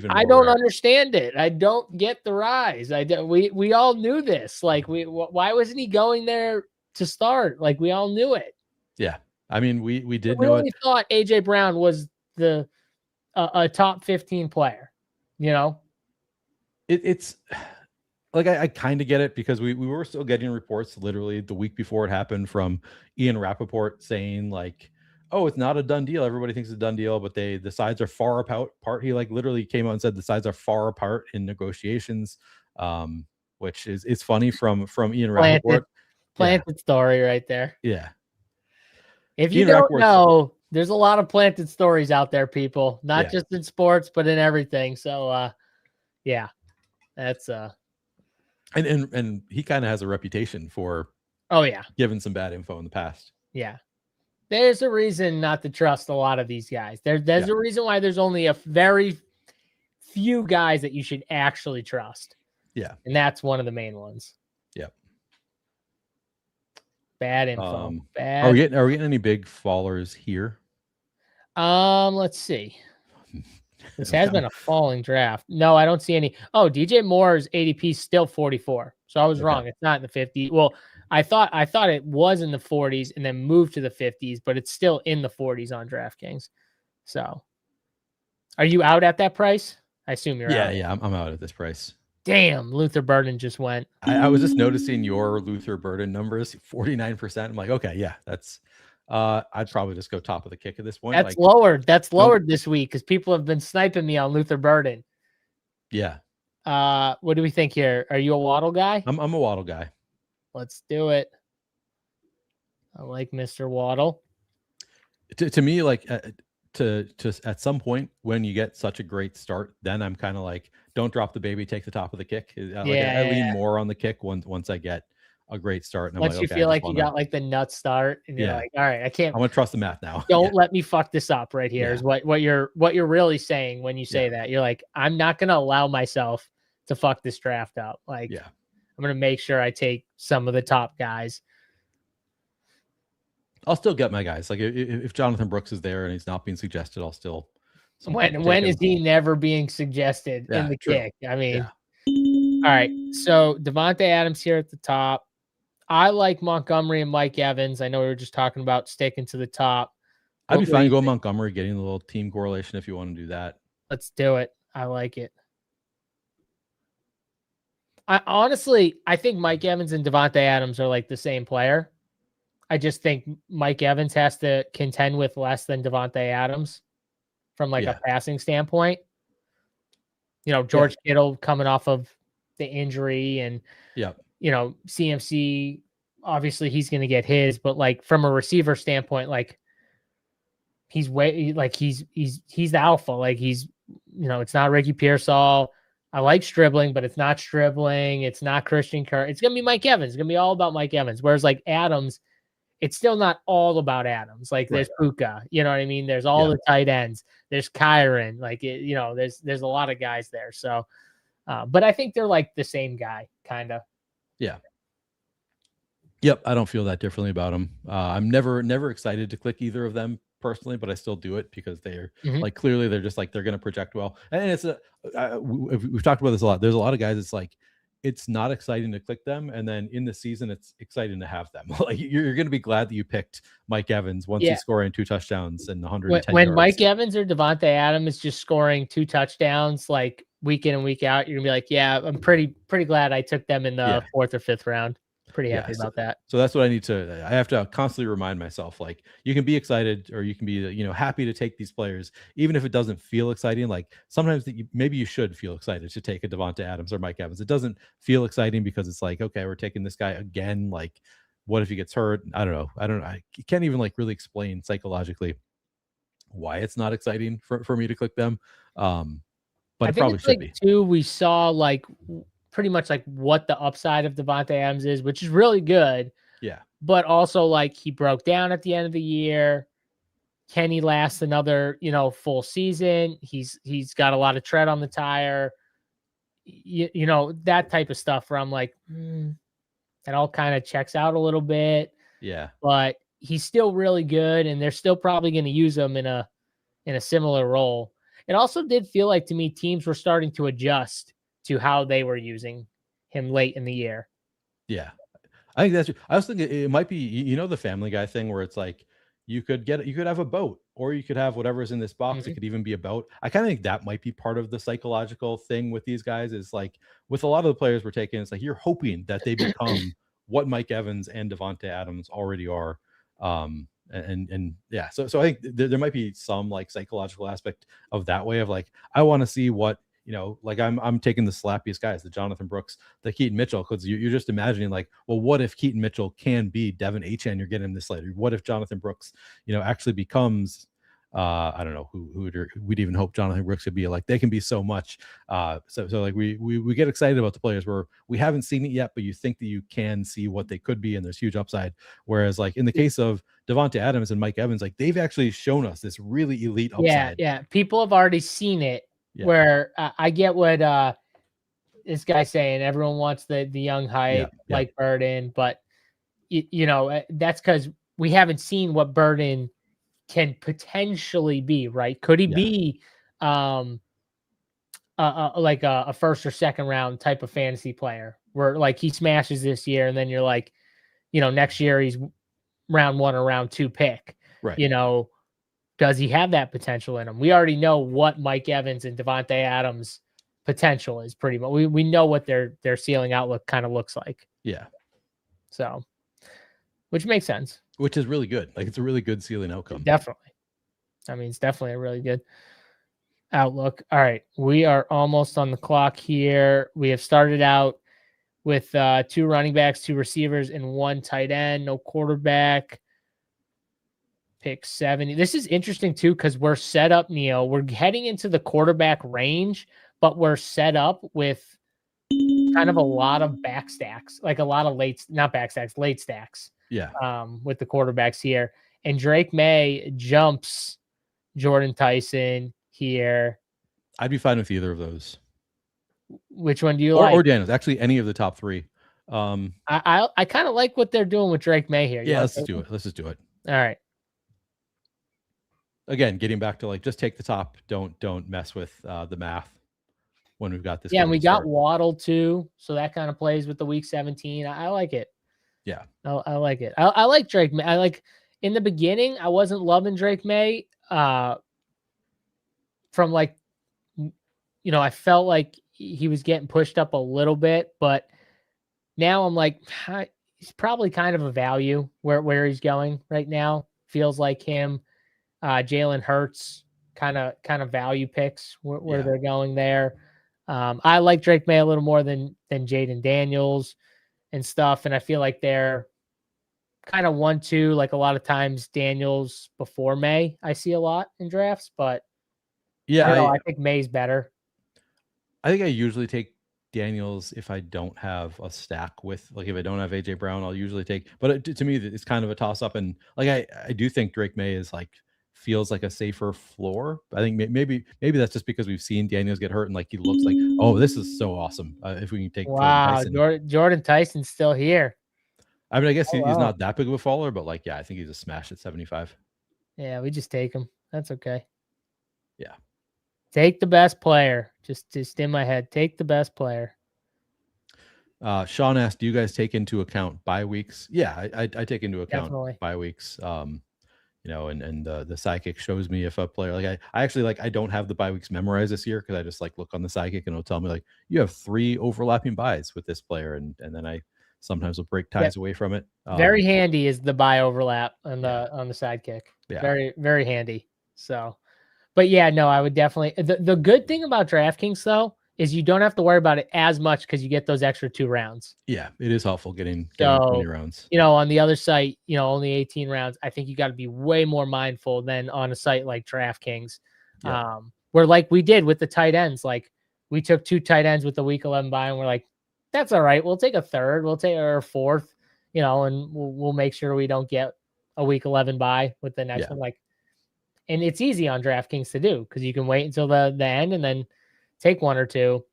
I don't understand it. I don't get the rise. We all knew this. Like why wasn't he going there to start? Like we all knew it. Yeah. I mean, we did know it. We thought AJ Brown was a top 15 player, It's like, I kind of get it because we were still getting reports literally the week before it happened from Ian Rappaport saying like, oh, it's not a done deal. Everybody thinks it's a done deal, but the sides are far apart. He like literally came out and said the sides are far apart in negotiations, which is funny from Ian Rappaport. Planted story right there. Yeah. If you don't know, there's a lot of planted stories out there, people, not just in sports, but in everything. So, yeah, that's and he kind of has a reputation for giving some bad info in the past. Yeah. There's a reason not to trust a lot of these guys. There's a reason why there's only a very few guys that you should actually trust. Yeah. And that's one of the main ones. Yep. Bad info. Bad. Are we getting any big fallers here? Let's see. This has been a falling draft. No, I don't see any. Oh, DJ Moore's ADP is still 44. So I was wrong. It's not in the 50s. Well, I thought it was in the 40s and then moved to the 50s, but it's still in the 40s on DraftKings. So, are you out at that price? I assume you're out. Yeah, I'm out at this price. Damn, Luther Burden just went. I was just noticing your Luther Burden numbers, 49%. I'm like, okay, yeah, that's. I'd probably just go top of the kick at this point. That's lowered. That's lowered this week because people have been sniping me on Luther Burden. Yeah. What do we think here? Are you a Waddle guy? I'm a Waddle guy. Let's do it. I like Mr. Waddle. To me, like to at some point when you get such a great start, then I'm kind of like, don't drop the baby, take the top of the kick. I lean more on the kick once I get a great start. And once you feel like you got like the nut start, and you're like, all right, I'm gonna trust the math now. Don't let me fuck this up right here. Is what you're really saying when you say that. You're like, I'm not gonna allow myself to fuck this draft up. Like, I'm gonna make sure I take some of the top guys. I'll still get my guys. Like if Jonathan Brooks is there and he's not being suggested, I'll still. When is he never being suggested in the kick? I mean, all right. So Devontae Adams here at the top. I like Montgomery and Mike Evans. I know we were just talking about sticking to the top. I'd be fine going Montgomery, getting the little team correlation if you want to do that. Let's do it. I like it. I think Mike Evans and Devontae Adams are like the same player. I just think Mike Evans has to contend with less than Devontae Adams from like a passing standpoint. George Kittle coming off of the injury and CMC, obviously he's going to get his, but like from a receiver standpoint, like he's the alpha. Like he's, it's not Ricky Pearsall. I like Stribling, but it's not Stribling. It's not Christian Kirk. It's going to be Mike Evans. It's going to be all about Mike Evans. Whereas like Adams, it's still not all about Adams. Like there's Puka, you know what I mean? There's all the tight ends. There's Kyron. Like, there's a lot of guys there. So, but I think they're like the same guy, kind of. Yeah. Yep. I don't feel that differently about them. I'm never excited to click either of them personally, but I still do it because they're like, clearly they're just like, they're going to project well. And it's we've talked about this a lot. There's a lot of guys. It's like, it's not exciting to click them. And then in the season, it's exciting to have them. Like you're going to be glad that you picked Mike Evans once he's scoring 2 touchdowns and 110 when yards. Mike Evans or Devontae Adams is just scoring 2 touchdowns, like week in and week out, you're gonna be like, yeah, I'm pretty glad I took them in the 4th or 5th round. Pretty happy about that. So that's what I have to constantly remind myself, like, you can be excited or you can be, happy to take these players, even if it doesn't feel exciting. Like sometimes maybe you should feel excited to take a Devonta Adams or Mike Evans. It doesn't feel exciting because it's like, okay, we're taking this guy again. Like, what if he gets hurt? I don't know. I can't even like really explain psychologically why it's not exciting for me to click them. But it probably should be. Too, we saw like pretty much like what the upside of Devonta Adams is, which is really good. Yeah. But also like he broke down at the end of the year. Can he last another, full season? He's got a lot of tread on the tire. That type of stuff where I'm like, that all kind of checks out a little bit. Yeah. But he's still really good, and they're still probably going to use him in a similar role. It also did feel like to me teams were starting to adjust to how they were using him late in the year. Yeah. I think that's true. I was thinking it might be, the Family Guy thing where it's like you could have a boat, or you could have whatever's in this box. It could even be a boat. I kind of think that might be part of the psychological thing with these guys, is like with a lot of the players we're taking, it's like you're hoping that they become what Mike Evans and Devonta Adams already are. And yeah, so I think there might be some like psychological aspect of that way of like, I want to see what, like I'm taking the slappiest guys, the Jonathan Brooks, the Keaton Mitchell, because you're just imagining like, well, what if Keaton Mitchell can be Devin Achane? You're getting him this later. What if Jonathan Brooks, actually becomes, I don't know who we'd even hope Jonathan Brooks could be. Like they can be so much. So like we get excited about the players where we haven't seen it yet, but you think that you can see what they could be, and there's huge upside. Whereas like in the case of Devonta Adams and Mike Evans, like they've actually shown us this really elite upside. Yeah. People have already seen it. Yeah. Where I get what this guy's saying. Everyone wants the young hype, like Burden, but that's because we haven't seen what Burden can potentially be. Right? Could he be like a first or second round type of fantasy player where like he smashes this year, and then you're like, next year he's round 1 or round 2 pick. Right. Does he have that potential in him? We already know what Mike Evans and Devonta Adams' potential is pretty much. We know what their ceiling outlook kind of looks like. Yeah. So, which makes sense. Which is really good. Like it's a really good ceiling outcome. Definitely. I mean, it's definitely a really good outlook. All right. We are almost on the clock here. We have started out with 2 running backs, 2 receivers, and 1 tight end, no quarterback. Pick 70. This is interesting too, because we're set up, Neil. We're heading into the quarterback range, but we're set up with kind of a lot of back stacks, like a lot of late stacks. Yeah. With the quarterbacks here. And Drake May jumps Jordan Tyson here. I'd be fine with either of those. Which one do you like? Or Daniels. Actually, any of the top 3. I kind of like what they're doing with Drake May here. Yeah, let's just do it. All right. Again, getting back to like just take the top. Don't mess with the math when we've got this. Yeah, and we got Waddle too, so that kind of plays with the week 17. I like it. Yeah, I like it. I like Drake May. I like in the beginning, I wasn't loving Drake May. From like, I felt like he was getting pushed up a little bit, but now I'm like, he's probably kind of a value where he's going right now. Feels like him. Jalen Hurts kind of value picks where they're going there. I like Drake May a little more than Jaden Daniels and stuff. And I feel like they're kind of 1-2, like a lot of times Daniels before May, I see a lot in drafts, but I think May's better. I think I usually take Daniels if I don't have a stack with, like, if I don't have AJ Brown, I'll usually take, but to me, it's kind of a toss up. And like, I do think Drake May is like, feels like a safer floor. I think maybe that's just because we've seen Daniels get hurt and like he looks like, oh, this is so awesome. If we can take Jordan Tyson's still here. I mean, I guess he's not that big of a faller, but like, yeah, I think he's a smash at 75. Yeah, we just take him. That's okay. Yeah. Take the best player. Just in my head, take the best player. Sean asked, do you guys take into account bye weeks? Yeah, I take into account bye weeks. And the Sidekick shows me if a player, like I actually, like, I don't have the bye weeks memorized this year because I just like look on the Sidekick and it'll tell me like you have 3 overlapping buys with this player, and then I sometimes will break ties away from it. Very handy is the buy overlap on the sidekick. Yeah. Very, very handy. So, but yeah, no, I would definitely. The good thing about DraftKings though is you don't have to worry about it as much because you get those extra 2 rounds. Yeah, it is helpful getting 20 rounds. On the other site, only 18 rounds. I think you got to be way more mindful than on a site like DraftKings, where like we did with the tight ends. Like we took 2 tight ends with the week 11 bye, and we're like, that's all right. We'll take a third. We'll take our fourth. And we'll make sure we don't get a week 11 bye with the next one. Like, and it's easy on DraftKings to do because you can wait until the end and then take 1 or 2.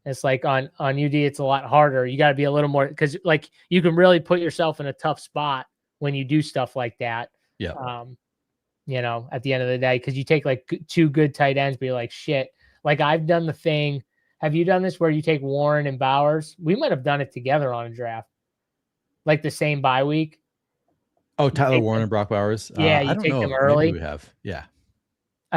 It's like on UD, it's a lot harder. You got to be a little more because like you can really put yourself in a tough spot when you do stuff like that. Yeah. At the end of the day, because you take like 2 good tight ends, but you're like, shit. Like I've done the thing. Have you done this where you take Warren and Bowers? We might have done it together on a draft. Like the same bye week. Oh, Tyler Warren and Brock Bowers. Yeah, you take them early. Maybe we have. Yeah.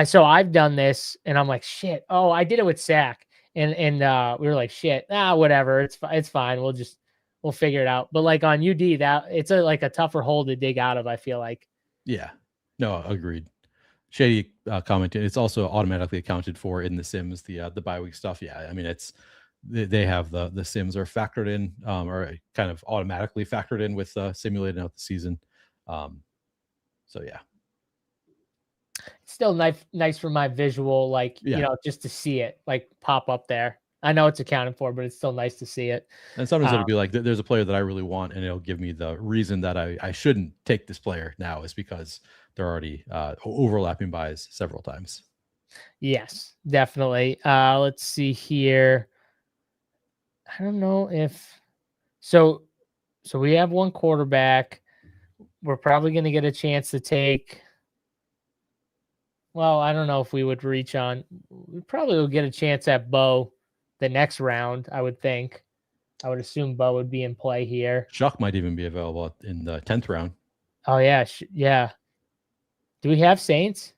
So I've done this, and I'm like, shit. Oh, I did it with Sack, and we were like, shit. Whatever. It's fine. We'll figure it out. But like on UD, that it's like a tougher hole to dig out of. I feel like. Yeah. No, agreed. Shady commented. It's also automatically accounted for in the Sims. The bye week stuff. Yeah. I mean, they have the Sims are factored in, or kind of automatically factored in with simulating out the season. So yeah, it's still nice for my visual, like just to see it like pop up there. I know it's accounted for, but it's still nice to see it. And sometimes it'll be like there's a player that I really want, and it'll give me the reason that I shouldn't take this player now is because they're already overlapping buys several times. Yes, definitely. Let's see here. I don't know if so we have 1 quarterback. We're probably going to get a chance to take. Well, I don't know if we would reach on. We probably will get a chance at Bo the next round, I would think. I would assume Bo would be in play here. Chuck might even be available in the 10th round. Oh, yeah. Yeah. Do we have Saints?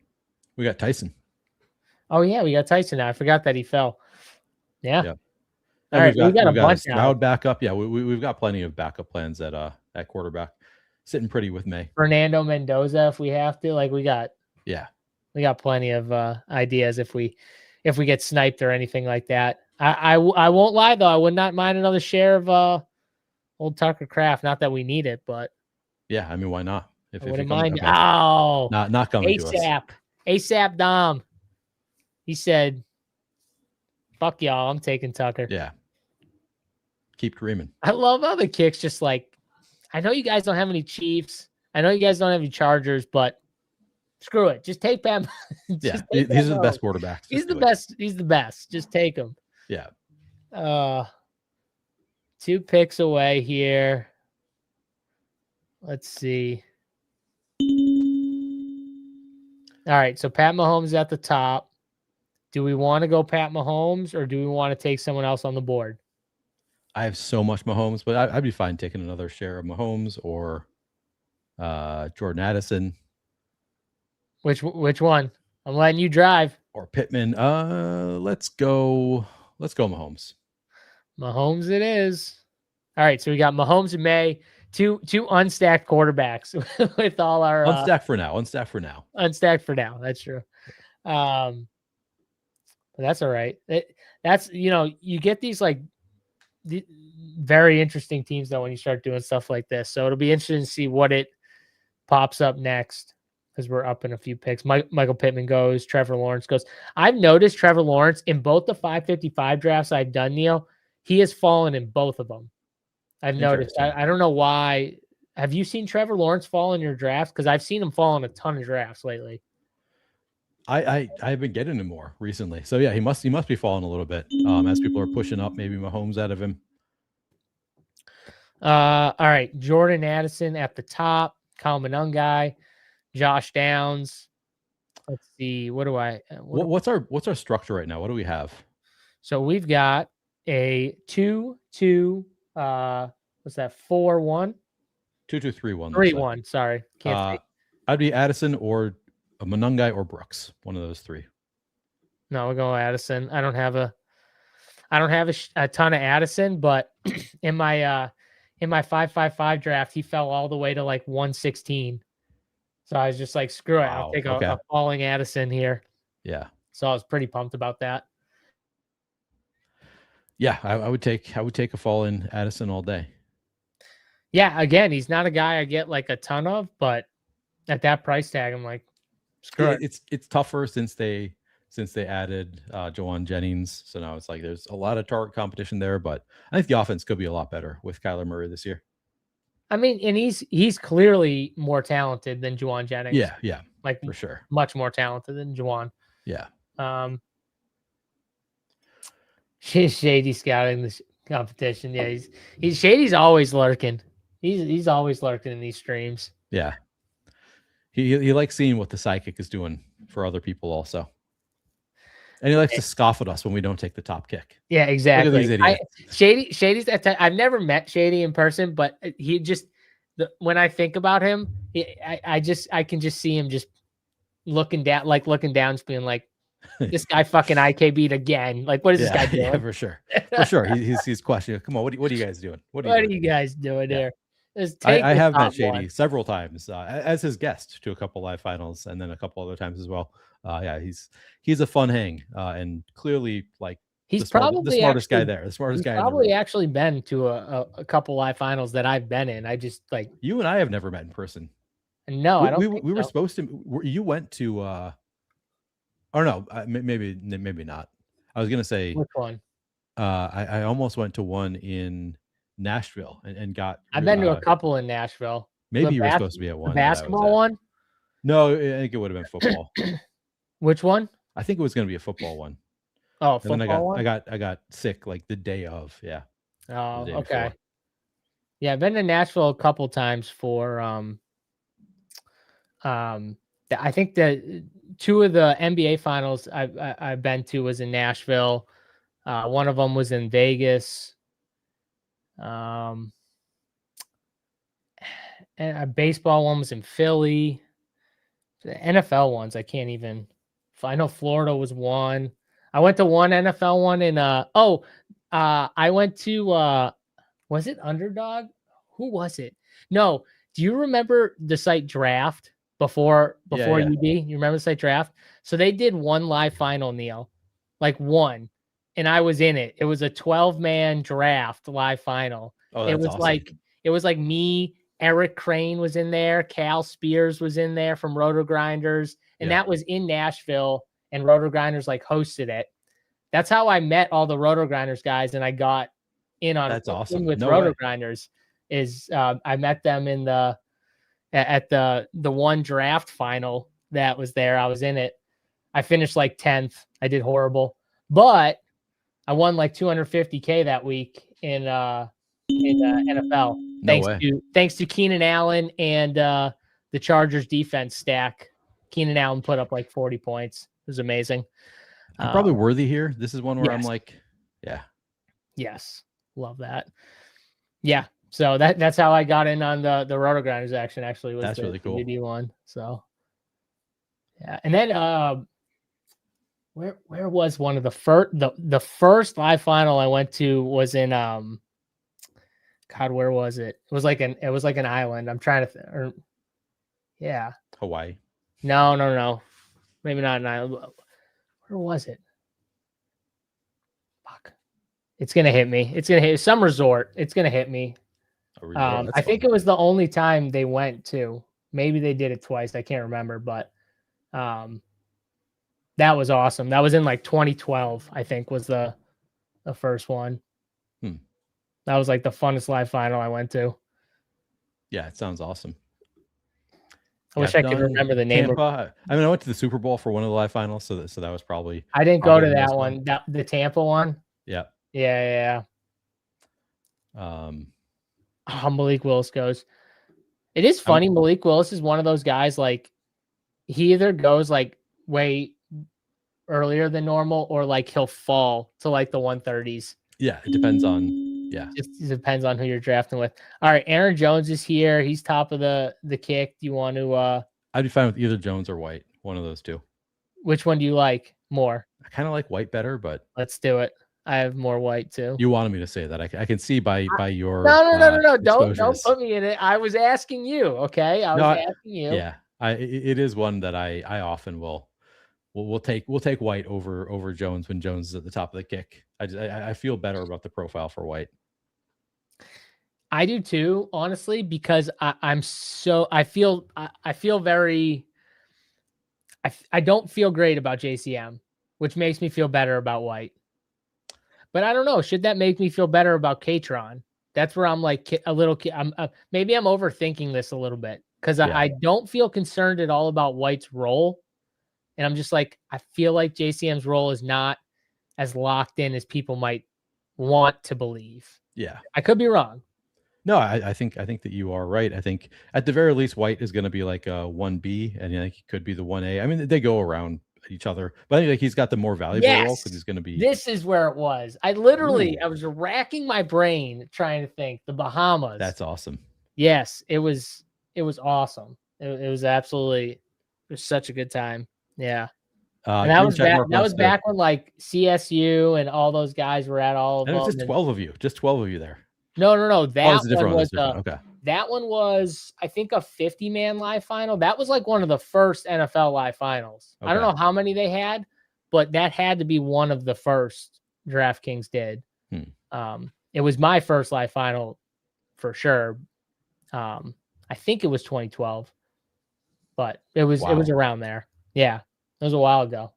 We got Tyson. Oh, yeah. We got Tyson now. I forgot that he fell. Yeah. All right, we got a bunch now. Backup. Yeah, we've got plenty of backup plans at quarterback. Sitting pretty with me. Fernando Mendoza, if we have to. Like we got plenty of ideas if we get sniped or anything like that. I won't lie though. I would not mind another share of old Tucker Kraft. Not that we need it, but yeah, I mean, why not? I wouldn't mind. Okay. Oh, not coming to us. ASAP Dom. He said, "Fuck y'all, I'm taking Tucker." Yeah. Keep dreaming. I love other kicks. Just like, I know you guys don't have any Chiefs. I know you guys don't have any Chargers, but screw it. Just take Pat. These are the best quarterbacks. He's the best. He's the best. Just take him. Yeah. 2 picks away here. Let's see. All right. So Pat Mahomes at the top. Do we want to go Pat Mahomes or do we want to take someone else on the board? I have so much Mahomes, but I'd be fine taking another share of Mahomes or Jordan Addison. Which one? I'm letting you drive. Or Pittman. Let's go Mahomes. Mahomes it is. All right, so we got Mahomes and May, two unstacked quarterbacks with all our unstacked for now. Unstacked for now. That's true. But that's all right. That's you get these like very interesting teams though when you start doing stuff like this. So it'll be interesting to see what it pops up next because we're up in a few picks. Michael Pittman goes, Trevor Lawrence goes. I've noticed Trevor Lawrence in both the 555 drafts I've done, Neil, he has fallen in both of them. I've noticed. I don't know why. Have you seen Trevor Lawrence fall in your drafts? Because I've seen him fall in a ton of drafts lately. I've been getting him more recently. So yeah, he must be falling a little bit as people are pushing up maybe Mahomes out of him. All right, Jordan Addison at the top, Kyle Monangai, Josh Downs. Let's see. What's our structure right now? What do we have? So we've got a 2-2. What's that? 4-1. 2-2-3-1. 3-1. Sorry, can't. I'd be Addison or a Monangai or Brooks. One of those 3. No, we'll go Addison. I don't have a ton of Addison, but in my in my 5-5-5 draft, he fell all the way to like 116. So I was just like, screw it. I'll Wow. take Okay. a falling Addison here. Yeah. So I was pretty pumped about that. Yeah, I would take a fallen Addison all day. Yeah, again, he's not a guy I get like a ton of, but at that price tag, I'm like, screw it. It's tougher since they added Jawan Jennings. So now it's like there's a lot of target competition there, but I think the offense could be a lot better with Kyler Murray this year. I mean, and he's clearly more talented than Jawan Jennings. Yeah, like for sure. Much more talented than Jawan. Yeah. Shady scouting this competition. Yeah, he's Shady's always lurking. He's always lurking in these streams. Yeah. He likes seeing what the sidekick is doing for other people also. And he likes to scoff at us when we don't take the top kick. Yeah, exactly. Look at these idiots. Shady's I've never met Shady in person, but he just when I think about him, I can just see him just looking down, just being like, this guy fucking IKB'd again. Like, what is this guy doing? Yeah, for sure. For sure. He's questioning. Come on, what are you guys doing? What are you guys doing here? I have met Shady several times as his guest to a couple live finals and then a couple other times as well. Yeah, he's a fun hang and clearly like he's probably the smartest guy there. The smartest guy. Probably actually been to a couple live finals that I've been in. I just like you and I have never met in person. No, I don't. We were supposed to. You went to. Or no, maybe not. I was gonna say which one. I almost went to one in Nashville and got. I've been to a couple in Nashville. Maybe you were supposed to be at one. The basketball one? No, I think it would have been football. Which one? I think it was going to be a football one. Oh, football and then one? I got sick like the day of. Yeah. Oh, okay. Before. Yeah, I've been to Nashville a couple times for I think that 2 of the NBA finals I've been to was in Nashville. One of them was in Vegas. And a baseball one was in Philly. The NFL ones, I can't even. I know Florida was one. I went to one NFL one in. I went to. Was it Underdog? Who was it? No. Do you remember the site Draft before UD? You remember the site Draft? So they did one live final, Neil, like one, and I was in it. It was a 12-man draft live final. Oh, that's awesome. It was like me. Eric Crane was in there. Cal Spears was in there from Roto Grinders. And that was in Nashville. And Roto Grinders like hosted it. That's how I met all the Roto Grinders guys. And I got in on that's awesome. with Roto Grinders. Is I met them in at the one draft final that was there. I was in it. I finished like 10th. I did horrible. But I won like $250K that week in NFL. Thanks to Keenan Allen and the Chargers defense stack. Keenan Allen put up like 40 points. It was amazing. I'm probably worthy here. This is one where I'm like, yeah. Yes. Love that. Yeah. So that's how I got in on the Roto Grinders action actually. That's really cool. The one. So yeah. And then where was one of the first live final I went to was in God, where was it? It was like an island. I'm trying to Hawaii. No. Maybe not an island. Where was it? Fuck. It's gonna hit me. It's gonna hit some resort. It's gonna hit me. I think it was the only time they went to. Maybe they did it twice. I can't remember, but that was awesome. That was in like 2012, I think, was the first one. That was like the funnest live final I went to. Yeah, it sounds awesome. I wish I could remember the name. I went to the Super Bowl for one of the live finals, so that was probably. I didn't go to that one. The Tampa one. Yeah. Yeah. Malik Willis goes. It is funny. Malik Willis is one of those guys. Like, he either goes like way earlier than normal, or like he'll fall to like the 130s. Yeah, it depends on. Yeah, it depends on who you're drafting with. All right, Aaron Jones is here. He's top of the kick. Do you want to? I'd be fine with either Jones or White. One of those two. Which one do you like more? I kind of like White better, but let's do it. I have more white too. You wanted me to say that. I can see by your no. Don't exposures. put me in it. I was asking you. Okay, I was asking you. Yeah, it is one that I often will. We'll take White over Jones when Jones is at the top of the kick. I feel better about the profile for White. I do too, honestly, because I don't feel great about JCM, which makes me feel better about White. But I don't know. Should that make me feel better about Katron? That's where I'm like a little. Maybe I'm overthinking this a little bit because I don't feel concerned at all about White's role, and I'm just like I feel like JCM's role is not as locked in as people might want to believe. Yeah, I could be wrong. No, I think that you are right. I think at the very least, White is going to be like a 1B, and I think he could be the 1A. I mean, they go around each other, but I think like he's got the more valuable role because he's going to be. This is where it was. I was racking my brain trying to think. The Bahamas. That's awesome. Yes, it was awesome. It was absolutely. It was such a good time. Yeah. And that was back when like CSU and all those guys were at all of them. And it was just 12 of you. Just 12 of you there. No. That one was okay. That one was, I think, a 50-man live final. That was like one of the first NFL live finals. Okay. I don't know how many they had, but that had to be one of the first DraftKings did. It was my first live final for sure. I think it was 2012, but it was around there. Yeah, it was a while ago.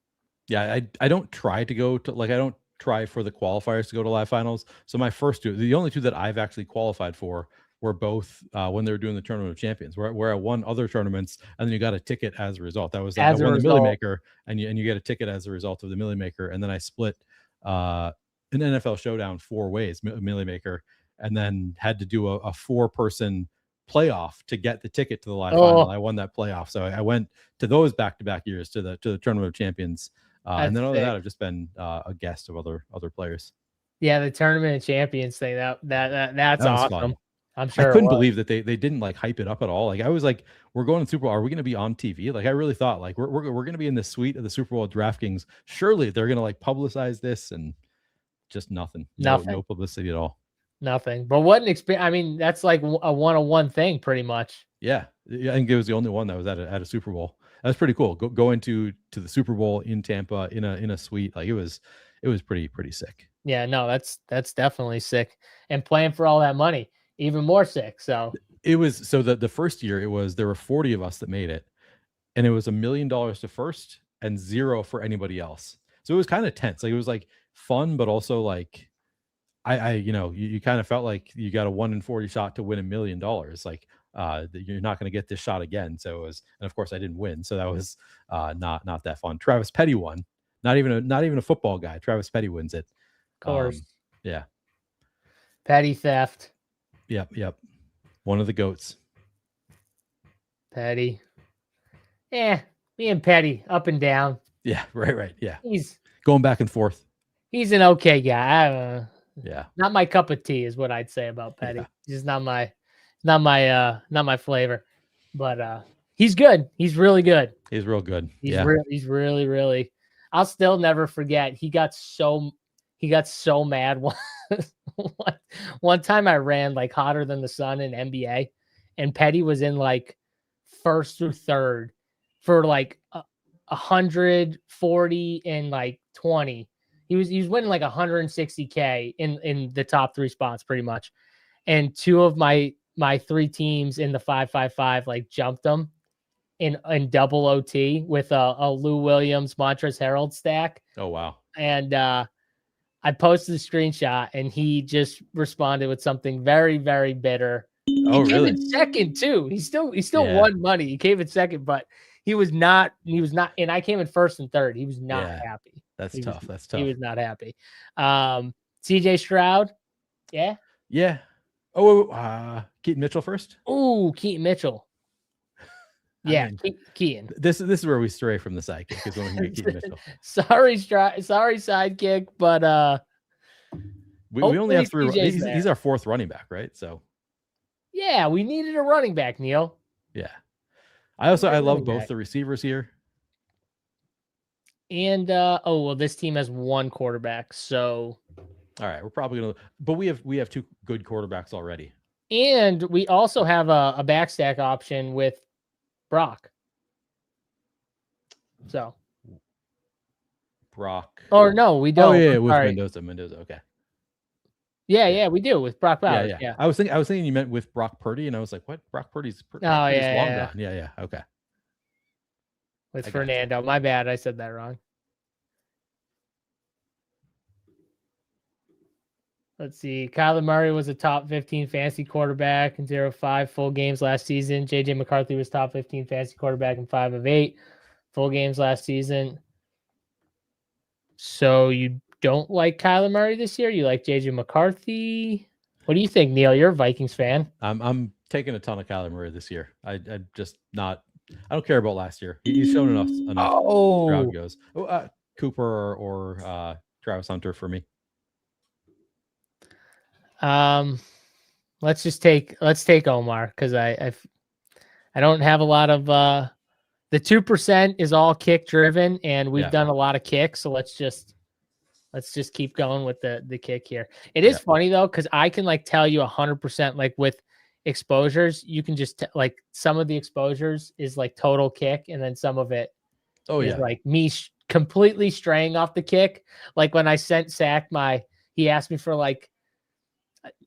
Yeah, I don't try to go to I don't try for the qualifiers to go to live finals. So my first two, the only two that I've actually qualified for were both when they were doing the Tournament of Champions, where I won other tournaments, and then you got a ticket as a result. That was I won the Millie Maker, and you get a ticket as a result of the Millie Maker, and then I split an NFL Showdown 4 ways, Millie Maker, and then had to do a 4-person playoff to get the ticket to the live final. I won that playoff, so I went to those back-to-back years to the Tournament of Champions, and then other than that, I've just been a guest of other players. Yeah, the Tournament of Champions thing that's awesome. Fun. I'm sure I couldn't believe that they didn't like hype it up at all. Like I was like, we're going to Super Bowl. Are we going to be on TV? Like I really thought like we're going to be in the suite of the Super Bowl at DraftKings. Surely they're going to like publicize this, and just nothing. No publicity at all. Nothing. But what an experience. I mean, that's like a one-on-one thing pretty much. Yeah. I think it was the only one that was at a Super Bowl. That's pretty cool. Going to the Super Bowl in Tampa in a suite. Like it was pretty sick. Yeah, no, that's definitely sick. And playing for all that money, even more sick. So it was the first year there were 40 of us that made it, and it was $1 million to first and 0 for anybody else. So it was kind of tense. Like it was like fun, but also like you kind of felt like you got a 1 in 40 shot to win $1 million. Like you're not going to get this shot again. So it was, and of course I didn't win. So that was not that fun. Travis Petty won. Not even a football guy. Travis Petty wins it. Of course. Yeah. Petty theft. Yep. One of the goats. Petty. Me and Petty up and down. Yeah, right. Yeah. He's going back and forth. He's an okay guy. Yeah. Not my cup of tea is what I'd say about Petty. Yeah. He's not my flavor. But he's good. He's really good. He's real good. He's really I'll still never forget. He got so mad one time I ran like hotter than the sun in NBA, and Petty was in like first through third for like 140 and like 20. He was winning like 160K in the top 3 spots pretty much. And 2 of my 3 teams in the 5-5-5 like jumped him in double OT with a Lou Williams Montrezl Harrell stack. Oh wow. And I posted a screenshot, and he just responded with something very, very bitter. Oh, he really? Came in second too. He still won money. He came in second, but he was not. And I came in first and third. He was not happy. That's tough. He was not happy. CJ Stroud. Yeah. Yeah. Oh, Keaton Mitchell first. Oh, Keaton Mitchell. Yeah, Keaton. This is where we stray from the sidekick, is when we get Keaton Mitchell. Sorry, sidekick, but we only have 3. He's our 4th running back, right? So yeah, we needed a running back, Neil. Yeah, I love both the receivers here. And this team has 1 quarterback, so All right, we're probably gonna, but we have two good quarterbacks already, and we also have a backstack option with Brock. So Brock. Or no, we don't. Oh yeah, I'm with sorry. Mendoza. Okay. Yeah, we do with Brock Bowers. Yeah. I was thinking you meant with Brock Purdy, and I was like, what? Brock Purdy's Oh, long yeah. gone. Yeah. Okay. With Fernando. My bad. I said that wrong. Let's see. Kyler Murray was a top 15 fantasy quarterback in 0-5 full games last season. JJ McCarthy was top 15 fantasy quarterback in 5 of 8 full games last season. So you don't like Kyler Murray this year? You like JJ McCarthy? What do you think, Neil? You're a Vikings fan. I'm taking a ton of Kyler Murray this year. I just not. I don't care about last year. He's shown enough. Crowd goes. Cooper or Travis Hunter for me. Let's take Omar because I don't have a lot of the 2% is all kick driven, and we've done a lot of kicks, so let's just keep going with the kick here. It is funny though, because I can like tell you 100% like with exposures, you can just like some of the exposures is like total kick, and then some of it is like me completely straying off the kick. Like when I sent Sack he asked me for like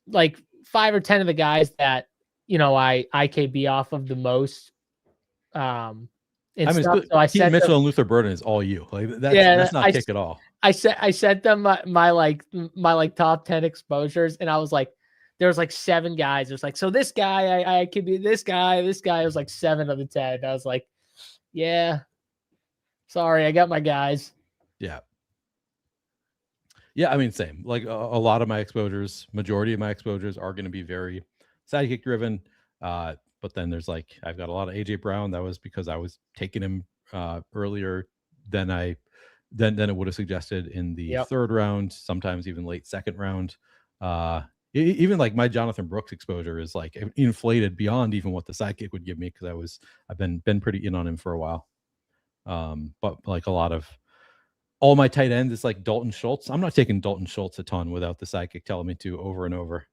5 or 10 of the guys that I IKB off of the most. So I said Mitchell and Luther Burden is all you. Like that's not kick at all. I sent them my top 10 exposures, and I was like, there was like 7 guys. There's like, so this guy I could be this guy. This guy was like 7 of the 10. I was like, yeah, sorry, I got my guys. Yeah, I mean, same. Like a lot of my exposures, majority of my exposures are going to be very sidekick driven. But then there's like, I've got a lot of AJ Brown. That was because I was taking him earlier than it would have suggested in the 3rd round, sometimes even late 2nd round. Even like my Jonathan Brooks exposure is like inflated beyond even what the sidekick would give me, because I've been pretty in on him for a while. But like a lot of all my tight ends, it's like Dalton Schultz. I'm not taking Dalton Schultz a ton without the sidekick telling me to over and over.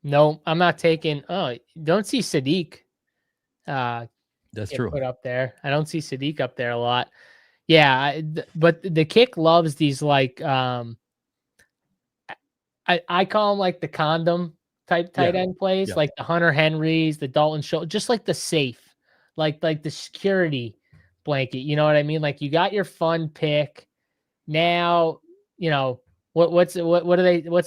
No, I'm not taking. Oh, don't see Sadiq. That's true. Put up there. I don't see Sadiq up there a lot. Yeah, but the kick loves these like I call them like the condom type tight end plays, like the Hunter Henrys, the Dalton Schultz, just like the safe, like the security blanket. You know what I mean? Like you got your fun pick. Now, what's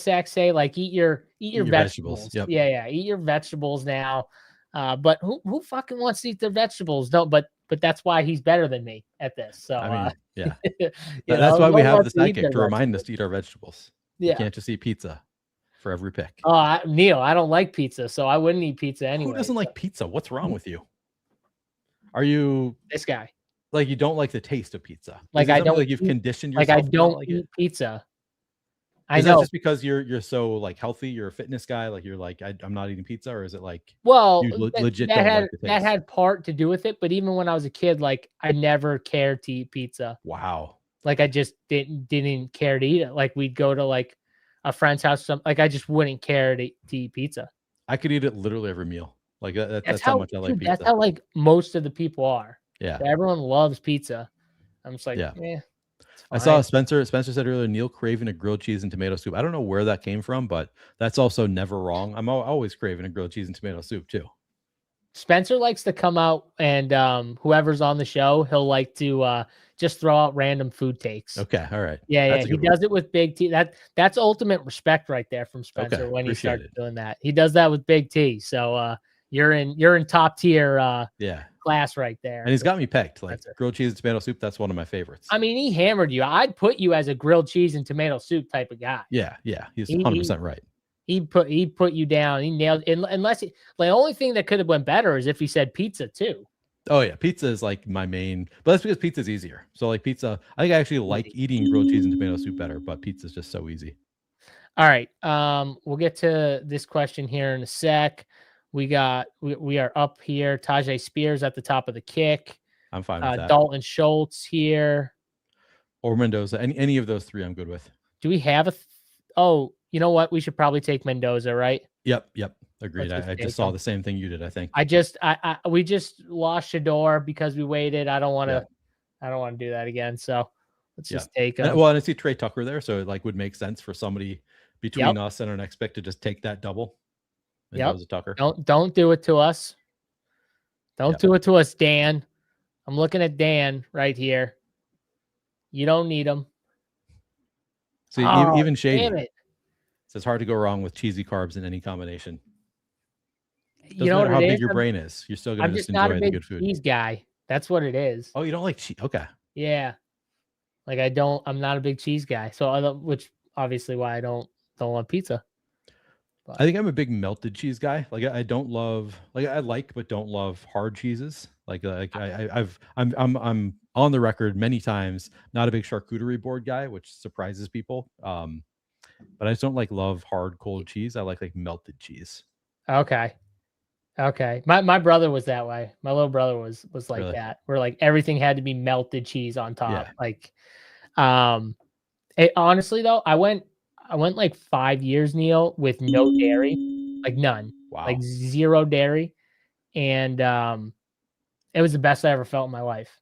Zach say? Like eat your vegetables. Yep. Yeah. Eat your vegetables now. But who fucking wants to eat their vegetables? No, but that's why he's better than me at this. So I mean, that's why we have the sidekick to remind us to eat our vegetables. You can't just eat pizza for every pick. Oh, Neil, I don't like pizza, so I wouldn't eat pizza anyway. Who doesn't like pizza? What's wrong with you? Are you this guy? Like you don't like the taste of pizza? Like I don't. Like you've conditioned yourself. Like I don't eat pizza. Is that just because you're so like healthy? You're a fitness guy. Like you're like I'm not eating pizza, or is it like you legit don't like the taste? That had part to do with it. But even when I was a kid, like I never cared to eat pizza. Wow. Like I just didn't care to eat it. Like we'd go to like a friend's house. Like I just wouldn't care to eat pizza. I could eat it literally every meal. Like that's how much I like pizza. That's how like most of the people are. Yeah. Everyone loves pizza. I'm just like, I saw Spencer said earlier, Neil craving a grilled cheese and tomato soup. I don't know where that came from, but that's also never wrong. I'm always craving a grilled cheese and tomato soup too. Spencer likes to come out and whoever's on the show, he'll like to just throw out random food takes. Okay. All right. Yeah. He does it with Big T. That's ultimate respect right there from Spencer when he started doing that. He does that with Big T. So you're in top tier class right there. And he's got me pegged. Like grilled cheese and tomato soup, that's one of my favorites. I mean, he hammered you. I'd put you as a grilled cheese and tomato soup type of guy. Yeah. He's 100% right. He put you down. He nailed it. Unless the only thing that could have went better is if he said pizza too. Oh yeah, pizza is like my main, but that's because pizza is easier. So like pizza, I think I actually like eating grilled cheese and tomato soup better, but pizza is just so easy. All right, we'll get to this question here in a sec. We are up here. Tajay Spears at the top of the kick. I'm fine with that. Dalton Schultz here, or Mendoza. Any of those 3, I'm good with. Do we have oh, you know what? We should probably take Mendoza, right? Yep. Agreed. Let's I take just saw him. the same thing you did, I think. We just lost Shador because we waited. I don't want Yeah. to do that again. So let's Yeah. just take him. And I see Trey Tucker there, so it like would make sense for somebody between Yep. us and our next pick to just take that double. Yep. Tucker. Don't do it to us. Don't do it to us, Dan. I'm looking at Dan right here. You don't need him. See, even Shady. Damn it. So it's hard to go wrong with cheesy carbs in any combination. Doesn't You know matter what how it big is? your brain is. You're still going I'm to just just not a enjoy the big good food. cheese guy. That's what it is. Oh, you don't like cheese? Okay. Yeah. Like I'm not a big cheese guy. So which obviously why I don't want pizza. But I think I'm a big melted cheese guy. Like I don't love, like I like but don't love hard cheeses. I'm on the record many times not a big charcuterie board guy, which surprises people. But I just don't love hard cold cheese. I like melted cheese. Okay. My brother was that way. My little brother was like Really? that. Where like everything had to be melted cheese on top. Yeah. Like honestly though, I went like 5 years, Neil, with no dairy. Like none. Wow. Like 0 dairy. And it was the best I ever felt in my life.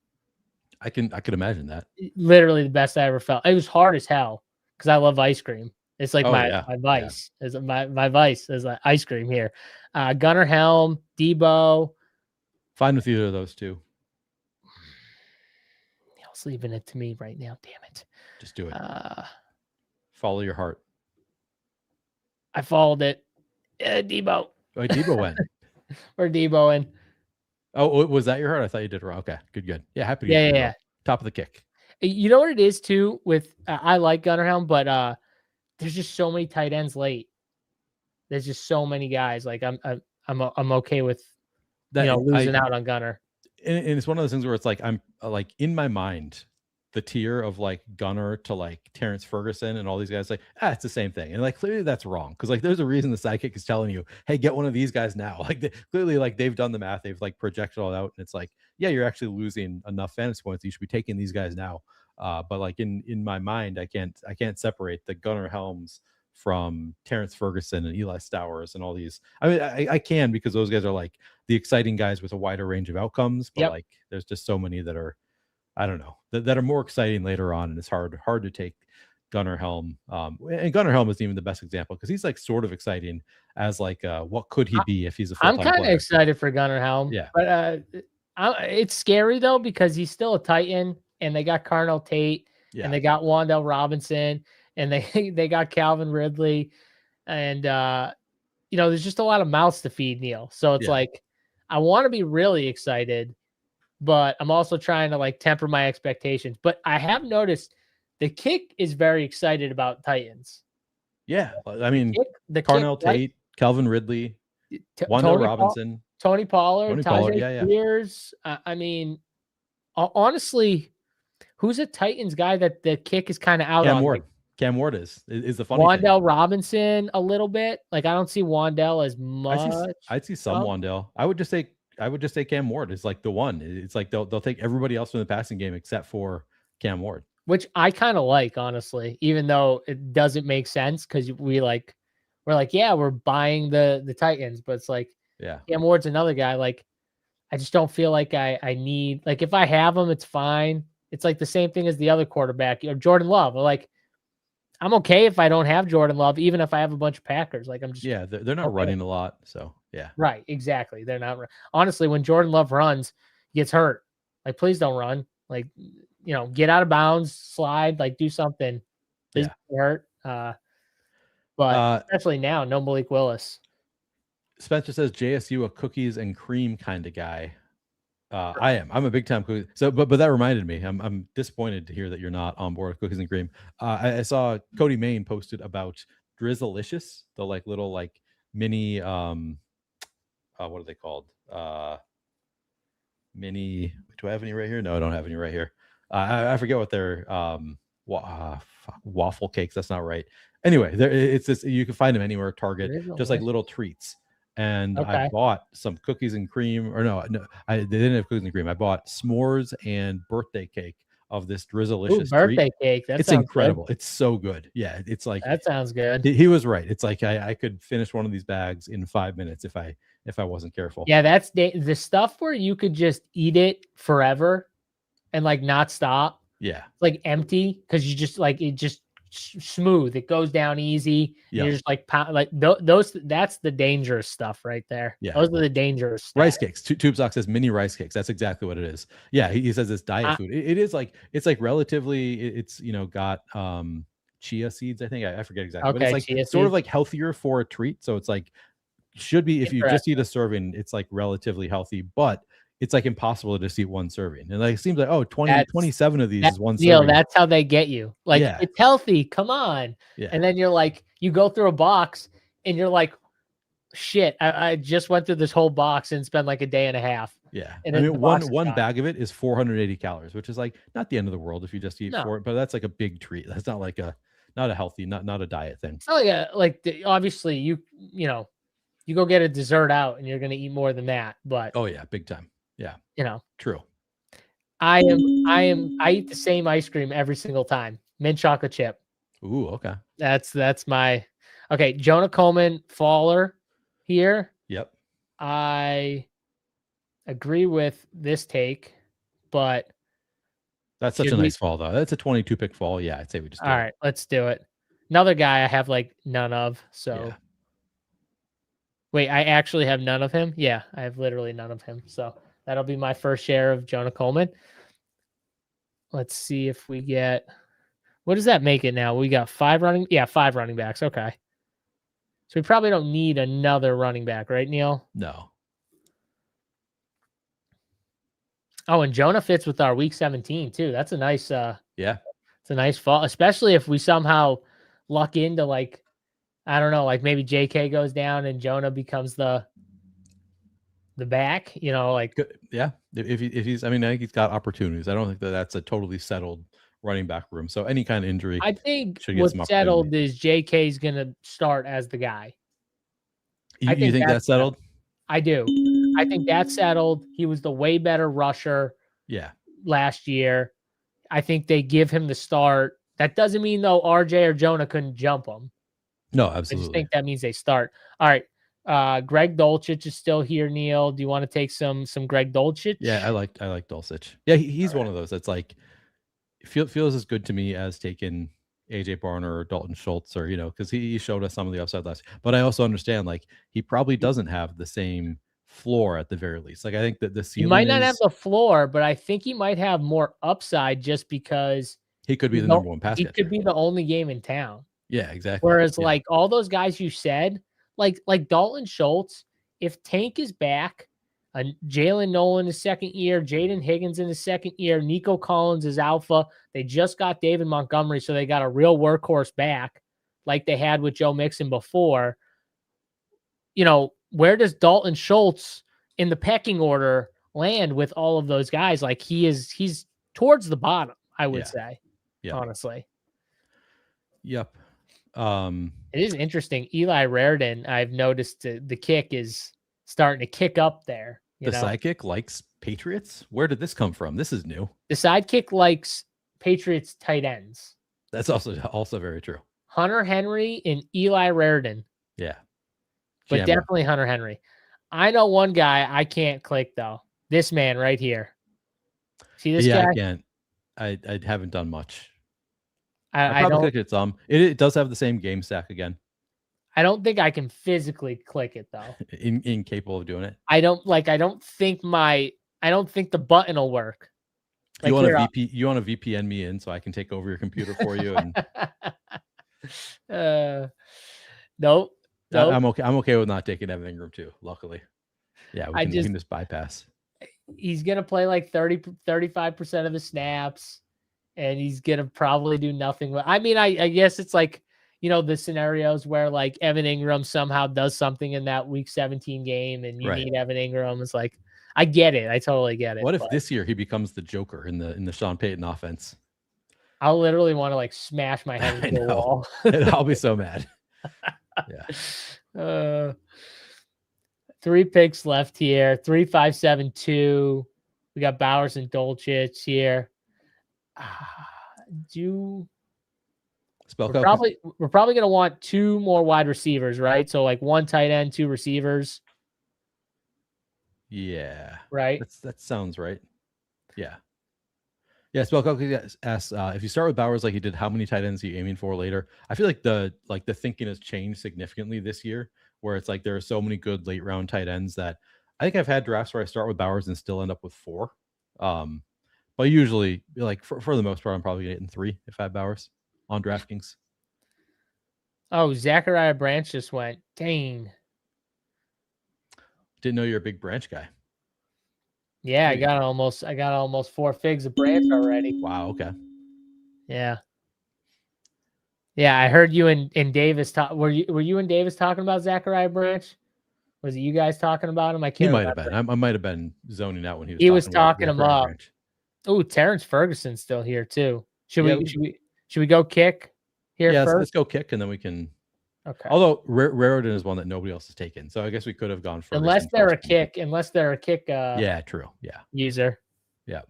I could imagine that. Literally the best I ever felt. It was hard as hell because I love ice cream. It's like my vice. Yeah. Is my vice is like ice cream here. Gunnar Helm, Debo. Fine with either of those two. Neil's leaving it to me right now. Damn it. Just do it. Follow your heart. I followed it. Debo. Oh, Debo went. Or Debo in. Oh, was that your heart? I thought you did wrong. Okay, good. Yeah, happy to get yeah. Top of the kick. You know what it is too with I like Gunnar Helm, but there's just so many tight ends late. There's just so many guys. Like I'm okay with that, losing out on Gunnar. And it's one of those things where it's like I'm like in my mind, the tier of like Gunnar to like Terrence Ferguson and all these guys, like it's the same thing. And like clearly that's wrong because like there's a reason the sidekick is telling you, hey, get one of these guys now. Like clearly like they've done the math, they've like projected all out, and it's like, yeah, you're actually losing enough fantasy points. You should be taking these guys now. But like in my mind, I can't separate the Gunnar Helms from Terrence Ferguson and Eli Stowers and all these. I mean, I can because those guys are like the exciting guys with a wider range of outcomes. But like, there's just so many that are, I don't know, that are more exciting later on, and it's hard to take Gunnar Helm. And Gunnar Helm isn't even the best example because he's like sort of exciting as like what could he be if he's a full-time I'm kind of excited for Gunnar Helm. Yeah, but it's scary though because he's still a Titan. And they got Carnell Tate, and they got Wan'Dale Robinson, and they got Calvin Ridley, and there's just a lot of mouths to feed, Neil. So it's like I want to be really excited, but I'm also trying to like temper my expectations. But I have noticed the kick is very excited about Titans. Yeah, I mean the Carnell Tate, Calvin Ridley, Wan'Dale Robinson, Tony Pollard, Spears. I mean, honestly. Who's a Titans guy that the kick is kind of out on? Cam Ward is the funny Wan'Dale Robinson a little bit. Like I don't see Wan'Dale as much. I'd see some Wan'Dale. I would just say Cam Ward is like the one. It's like they'll take everybody else from the passing game except for Cam Ward, which I kind of like, honestly, even though it doesn't make sense because we're like, we're buying the Titans, but it's like, Cam Ward's another guy. Like I just don't feel like I need, like if I have him, it's fine. It's like the same thing as the other quarterback, Jordan Love. Like, I'm okay if I don't have Jordan Love, even if I have a bunch of Packers. Like, I'm just they're not running a lot, so right, exactly. They're not. Honestly, when Jordan Love runs, he gets hurt. Like, please don't run. Like, get out of bounds, slide, like do something. Please get hurt. But especially now, no Malik Willis. Spencer says JSU a cookies and cream kind of guy. I'm a big time cookies. So, but that reminded me, I'm disappointed to hear that you're not on board with cookies and cream. I saw Cody Main posted about Drizzlicious, the like little like mini, what are they called? Mini. Do I have any right here? No, I don't have any right here. I forget what they're waffle cakes. That's not right. Anyway, it's this. You can find them anywhere. Target, just like little treats. And I bought some cookies and cream, or no, they didn't have cookies and cream. I bought s'mores and birthday cake of this Ooh, drizzleicious birthday treat. cake. That It's sounds incredible. good. It's so good. Yeah, it's like That sounds good. he was right. It's like I could finish one of these bags in 5 minutes if I wasn't careful. Yeah, that's the stuff where you could just eat it forever and like not stop. Yeah. Like empty because you just like it just smooth. It goes down easy. And you're Yeah. just like like those. That's the dangerous stuff right there. Yeah. Those are the dangerous Rice snacks. cakes. Tube Sock says mini rice cakes. That's exactly what it is. Yeah, he says it's diet food. It is like it's like relatively. It's got chia seeds. I think I forget exactly, but it's like chia sort of seeds. like healthier for a treat. So it's like should be if you just eat a serving, it's like relatively healthy, but it's like impossible to just eat one serving. And like it seems like 27 of these is one serving. That's how they get you. Like Yeah. it's healthy. Come on. Yeah. And then you're like, you go through a box and you're like, shit, I just went through this whole box and spent like a day and a half. Yeah. And I mean, one bag of it is 480 calories, which is like not the end of the world if you just eat four, but that's like a big treat. That's not like not a healthy, not a diet thing. It's not like obviously you go get a dessert out and you're going to eat more than that, but oh yeah, big time. Yeah. True. True. I eat the same ice cream every single time. Mint chocolate chip. Ooh, okay. That's my okay. Jonah Coleman faller here. Yep. I agree with this take, but that's such a nice fall though. That's a 22 pick fall. Yeah, I'd say we just all right. Let's do it. Another guy I have like none of. So wait, I actually have none of him. Yeah, I have literally none of him. So that'll be my first share of Jonah Coleman. Let's see if we get. What does that make it now? We got 5 running. Yeah, 5 running backs. Okay. So we probably don't need another running back, right, Neil? No. Oh, and Jonah fits with our week 17 too. That's a nice yeah. It's a nice fall, especially if we somehow luck into like I don't know, like maybe JK goes down and Jonah becomes the back, like yeah. If he's I think he's got opportunities. I don't think that's a totally settled running back room. So any kind of injury, I think what's settled is JK's gonna start as the guy. You think that's settled? I do. I think that's settled. He was the way better rusher. Yeah. Last year, I think they give him the start. That doesn't mean though RJ or Jonah couldn't jump him. No, absolutely. I just think that means they start. All right. Greg Dulcich is still here, Neil. Do you want to take some Greg Dulcich? Yeah, I like Dulcich. Yeah, he's one of those that's like feels as good to me as taking AJ Barner or Dalton Schultz or because he showed us some of the upside last year. But I also understand like he probably doesn't have the same floor at the very least. Like I think that the ceiling he might not have the floor, but I think he might have more upside just because he could be the number one pass catcher. He could be the only game in town. Yeah, exactly. Whereas like all those guys you said, like Dalton Schultz, if Tank is back, Jalen Nolan is second year, Jaden Higgins in his second year, Nico Collins is alpha. They just got David Montgomery, so they got a real workhorse back like they had with Joe Mixon before. Where does Dalton Schultz in the pecking order land with all of those guys? Like he's towards the bottom, I would say. Yeah. Honestly. Yep. It is interesting. Eli Raridon, I've noticed the kick is starting to kick up there. The sidekick likes Patriots. Where did this come from? This is new. The sidekick likes Patriots tight ends. That's also very true. Hunter Henry and Eli Raridon. Yeah. But definitely Hunter Henry. I know one guy I can't click though. This man right here. See this guy? I can't. I haven't done much. I probably clicked it some. It does have the same game stack again. I don't think I can physically click it though. Incapable of doing it. I don't think the button will work. Like you want to VPN me in so I can take over your computer for you and nope. I'm okay with not taking Evan Ingram too, luckily. Yeah, we can just bypass. He's gonna play like 35% of the snaps, and he's gonna probably do nothing. I mean, I guess it's like the scenarios where like Evan Ingram somehow does something in that week 17 game and you need Evan Ingram. It's like, I get it. I totally get it. What if this year he becomes the Joker in the Sean Payton offense? I'll literally want to like smash my head into the wall. I'll be so mad. Yeah. 3 picks left here. 3, 5, 7, 2. We got Bowers and Dulcich here. do Spellcoach. we're probably gonna want 2 more wide receivers, right? So like 1 tight end, 2 receivers. Yeah, right. that sounds right. Yeah. Yeah, Spellcoach asks if you start with Bowers like you did, how many tight ends are you aiming for later? I feel like the thinking has changed significantly this year, where it's like there are so many good late round tight ends that I think I've had drafts where I start with Bowers and still end up with 4. But usually, like for the most part, I'm probably getting 3 if I have Bowers on DraftKings. Oh, Zachariah Branch just went. Dang. Didn't know you're a big Branch guy. Yeah, I got almost 4 figs of Branch already. Wow. Okay. Yeah. Yeah, I heard you and Davis talk. Were you and Davis talking about Zachariah Branch? Was it you guys talking about him? I He can't might have remember. been. I might have been zoning out when he was He was talking about talking him Zachariah up. Branch. Oh, Terrence Ferguson's still here too. Should Yeah, we go kick here first? Let's go kick and then we can. Okay. Although Raritan is one that nobody else has taken, so I guess we could have gone Ferguson Unless they're a first. kick. Yeah, true. Yeah. User. Yeah.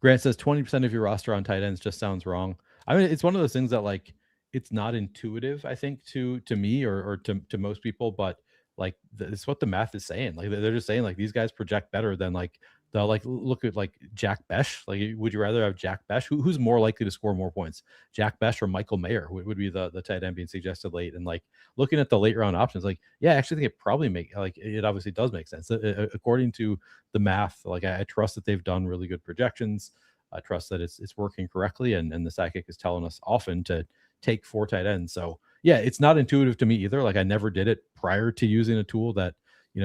Grant says 20% of your roster on tight ends just sounds wrong. I mean, it's one of those things that like it's not intuitive, I think, to me or to most people, but like it's what the math is saying. Like they're just saying like these guys project better than like the like look at like Jack Besh. Like, would you rather have Jack Besh? Who's more likely to score more points? Jack Besh or Michael Mayer would be the tight end being suggested late. And like looking at the late round options, like, yeah, I actually think it probably it obviously does make sense. According to the math, like I trust that they've done really good projections. I trust that it's working correctly, and the Sidekick is telling us often to take 4 tight ends. So yeah, it's not intuitive to me either. Like I never did it prior to using a tool that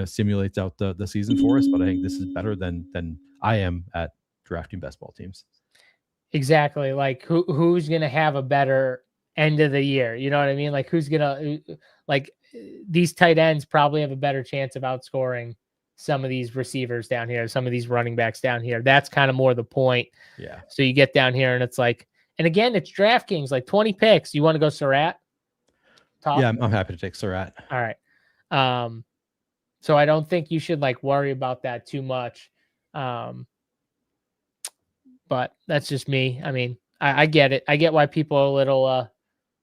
simulates out the season for us, but I think this is better than I am at drafting best ball teams. Exactly. Like who's gonna have a better end of the year? You know what I mean? Like who's gonna like these tight ends probably have a better chance of outscoring some of these receivers down here, some of these running backs down here. That's kind of more the point. Yeah. So you get down here and it's like, and again, it's DraftKings, like 20 picks. You want to go Surratt? Yeah, I'm happy to take Surratt. All right. So I don't think you should like worry about that too much. But that's just me. I mean, I get it. I get why people are a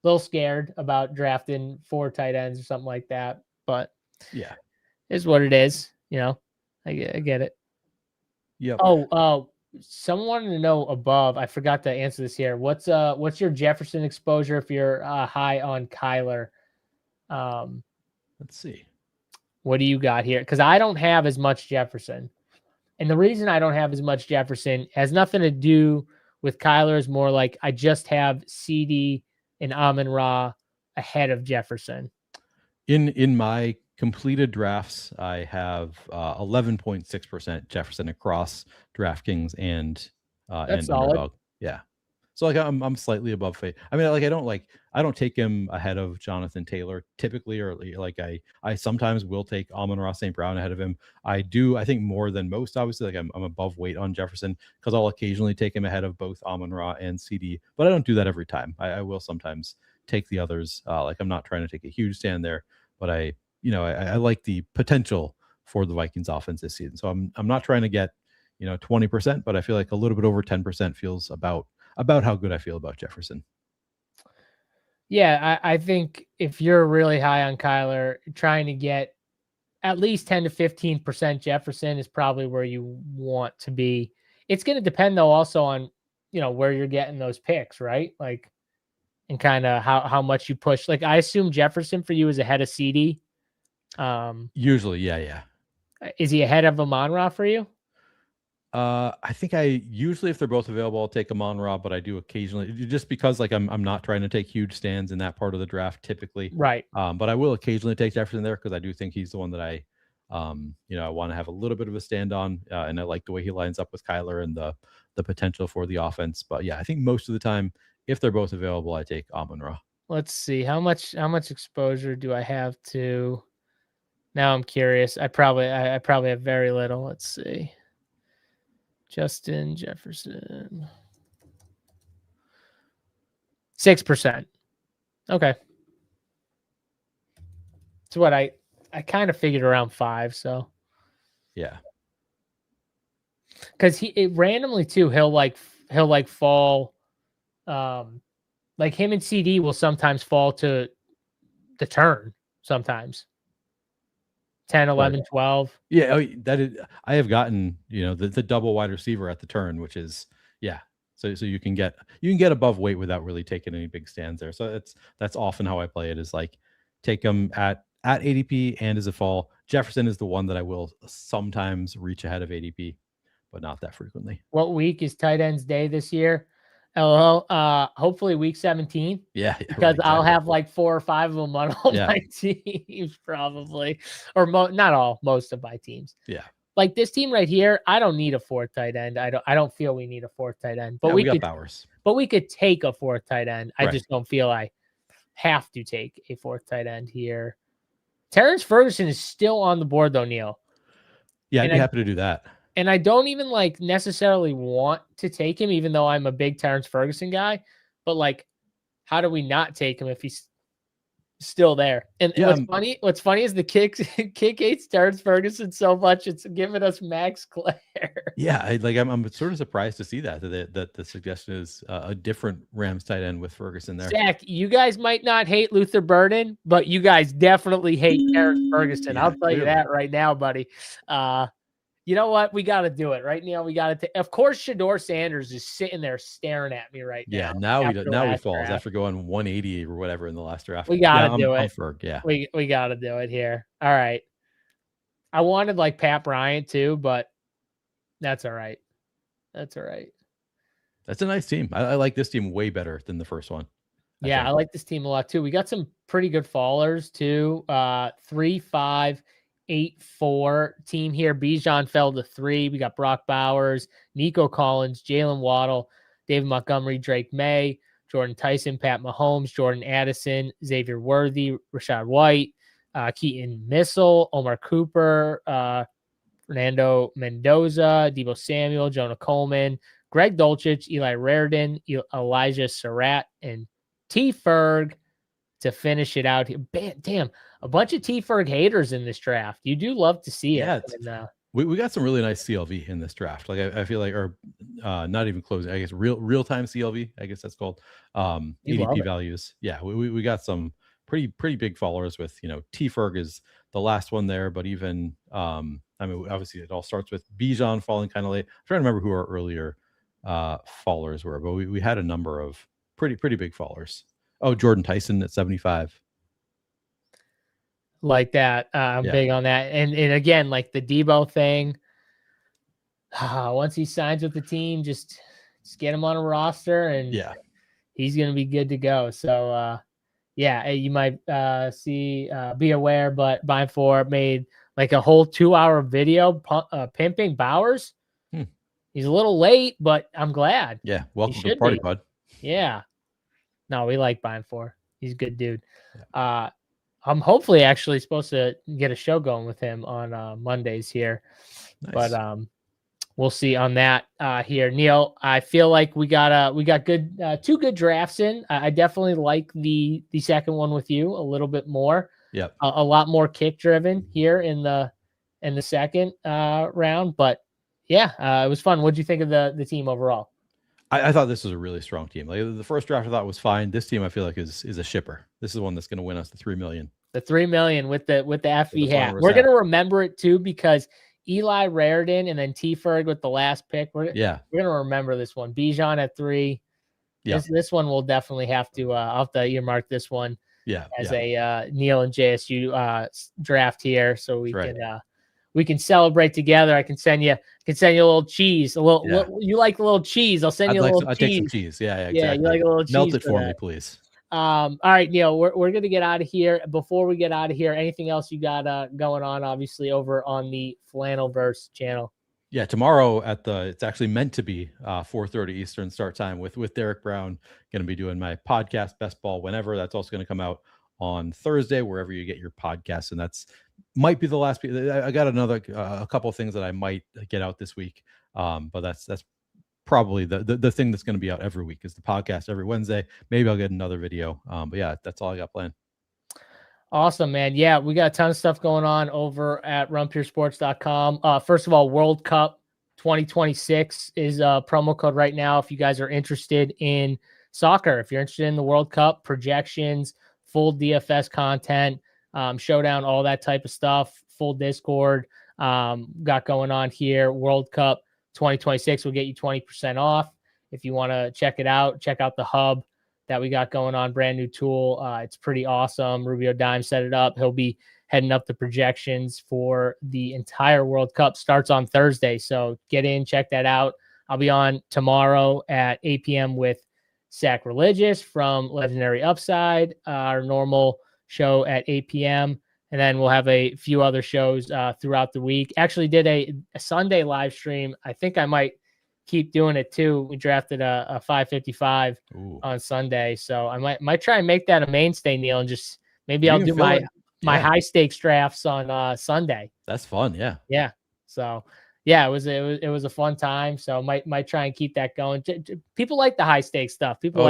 little scared about drafting 4 tight ends or something like that. But yeah, is what it is. I get it. Yeah. Oh, someone wanted to know above. I forgot to answer this here. What's your Jefferson exposure if you're high on Kyler? Let's see. What do you got here? Because I don't have as much Jefferson. And the reason I don't have as much Jefferson has nothing to do with Kyler. Is more like I just have CD and Amon-Ra ahead of Jefferson. In my completed drafts, I have 11.6% Jefferson across DraftKings and Underdog. Yeah. So like I'm slightly above Fate. I mean, like I don't take him ahead of Jonathan Taylor typically, or like I sometimes will take Amon-Ra St. Brown ahead of him. I think more than most, obviously. Like I'm above weight on Jefferson because I'll occasionally take him ahead of both Amon-Ra and CD, but I don't do that every time. I will sometimes take the others. Like I'm not trying to take a huge stand there, but I like the potential for the Vikings offense this season. So I'm not trying to get 20%, but I feel like a little bit over 10% feels about how good I feel about Jefferson. Yeah, I think if you're really high on Kyler, trying to get at least 10 to 15% Jefferson is probably where you want to be. It's going to depend though also on, where you're getting those picks, right? Like, and kind of how much you push. Like I assume Jefferson for you is ahead of CD. Usually, yeah. Is he ahead of Amon-Ra for you? I think usually if they're both available, I'll take Amon-Ra, but I do occasionally, just because like I'm not trying to take huge stands in that part of the draft typically. Right. But I will occasionally take Jefferson there because I do think he's the one that I want to have a little bit of a stand on, and I like the way he lines up with Kyler and the potential for the offense. But yeah, I think most of the time, if they're both available, I take Amon-Ra. Let's see how much exposure do I have to. Now I'm curious. I probably have very little. Let's see. Justin Jefferson. 6%. Okay. It's what I kind of figured around 5. So yeah. because randomly too, he'll like fall, like him and CD will sometimes fall to the turn sometimes 10, 11, 12. Yeah, that is. I have gotten the double wide receiver at the turn, which is So you can get above weight without really taking any big stands there. So that's often how I play it, is like take them at ADP and as a fall. Jefferson is the one that I will sometimes reach ahead of ADP, but not that frequently. What week is tight ends day this year? Hopefully week 17. Yeah, because right, I'll exactly. have like 4 or 5 of them on all my teams probably, or not all, most of my teams. Yeah. Like this team right here, I don't need a 4th tight end. I don't feel we need a 4th tight end, but we got Bowers. But we could take a 4th tight end. I Right. just don't feel I have to take a 4th tight end here. Terrence Ferguson is still on the board though, Neil. Yeah, I'd be happy to do that. And I don't even like necessarily want to take him, even though I'm a big Terrence Ferguson guy. But like, how do we not take him if he's still there? And what's funny is the kick hates Terrence Ferguson so much it's giving us Max Clare. Yeah, I'm sort of surprised to see that the suggestion is a different Rams tight end with Ferguson there. Zach, you guys might not hate Luther Burden, but you guys definitely hate Terrence Ferguson. Yeah, I'll tell you that right now, buddy. You know what? We got to do it right now. We got to. Of course, Shador Sanders is sitting there staring at me right now. Yeah, now he falls after going 180 or whatever in the last draft. We got to do it. Yeah, we got to do it here. All right. I wanted like Pat Bryant too, but that's all right. That's all right. That's a nice team. I like this team way better than the first one. I like this team a lot too. We got some pretty good fallers too. 3, 5, 8, 4 team here. Bijan fell to 3. We got Brock Bowers, Nico Collins, Jalen Waddle, David Montgomery, Drake May, Jordan Tyson, Pat Mahomes, Jordan Addison, Xavier Worthy, Rashad White, Keaton Missile, Omar Cooper, Fernando Mendoza, Deebo Samuel, Jonah Coleman, Greg Dulcich, Eli Raridan, Elijah Surratt, and T. Ferg to finish it out here. Damn, a bunch of T. Ferg haters in this draft. You do love to see it. And, we got some really nice CLV in this draft. Like I feel like, or not even closing, I guess real time CLV, I guess that's called. ADP values. Yeah, we got some pretty big followers with, T. Ferg is the last one there, but even obviously it all starts with Bijan falling kind of late. I'm trying to remember who our earlier followers were, but we had a number of pretty big followers. Oh, Jordan Tyson at 75. Like that. I'm big on that. And again, like the Deebo thing, once he signs with the team, just get him on a roster and he's going to be good to go. So, you might be aware, but Bine4 made like a whole 2-hour video pimping Bowers. He's a little late, but I'm glad. Yeah, welcome to the party, bud. Yeah. No, we like Bine4. He's a good dude. I'm hopefully actually supposed to get a show going with him on Mondays here. Nice. But we'll see on that here. Neil, I feel like we got good 2 good drafts in. I definitely like the second one with you a little bit more. Yeah. A lot more kick driven here in the second round, but it was fun. What'd you think of the team overall? I thought this was a really strong team. Like the first draft I thought was fine. This team I feel like is a shipper. This is the one that's going to win us the $3 million. The $3 million with the FV hat. We're going to remember it too because Eli Raridan and then T. Ferg with the last pick. We're going to remember this one. Bijan at 3. Yeah. This one will definitely have to I'll have to earmark this one as a Neil and JSU draft here so we can celebrate together. I can send you a little cheese. You like a little cheese. I'll send you a little cheese. I'll take some cheese. Yeah, exactly. Yeah, you like a little cheese. Melt it for me, please. All right, Neil, we're going to get out of here. Before we get out of here, anything else you got going on, obviously, over on the Flannelverse channel? Yeah, tomorrow it's actually meant to be 4:30 Eastern start time with Derek Brown. Going to be doing my podcast, Best Ball Whenever. That's also going to come out on Thursday, wherever you get your podcasts. And that's might be the last. I got a couple of things that I might get out this week. But that's probably the thing that's going to be out every week is the podcast every Wednesday. Maybe I'll get another video. But yeah, that's all I got planned. Awesome, man. Yeah, we got a ton of stuff going on over at runpuresports.com. First of all, World Cup 2026 is a promo code right now. If you guys are interested in soccer, if you're interested in the World Cup projections, full DFS content, showdown, all that type of stuff, full Discord, got going on here. World Cup 2026 will get you 20% off. If you want to check it out, check out the hub that we got going on, brand new tool. It's pretty awesome. Rubio Dime set it up. He'll be heading up the projections for the entire World Cup. Starts on Thursday, so get in, check that out. I'll be on tomorrow at 8 p.m. with Sacrilegious from Legendary Upside, our normal show at 8 p.m. And then we'll have a few other shows throughout the week. Actually did a Sunday live stream. I think I might keep doing it too. We drafted a 555 on Sunday. So I might try and make that a mainstay, Neil, and just maybe I'll do my high stakes drafts on Sunday. That's fun. Yeah. Yeah. So yeah, it was a fun time. So might try and keep that going. People like the high stakes stuff. People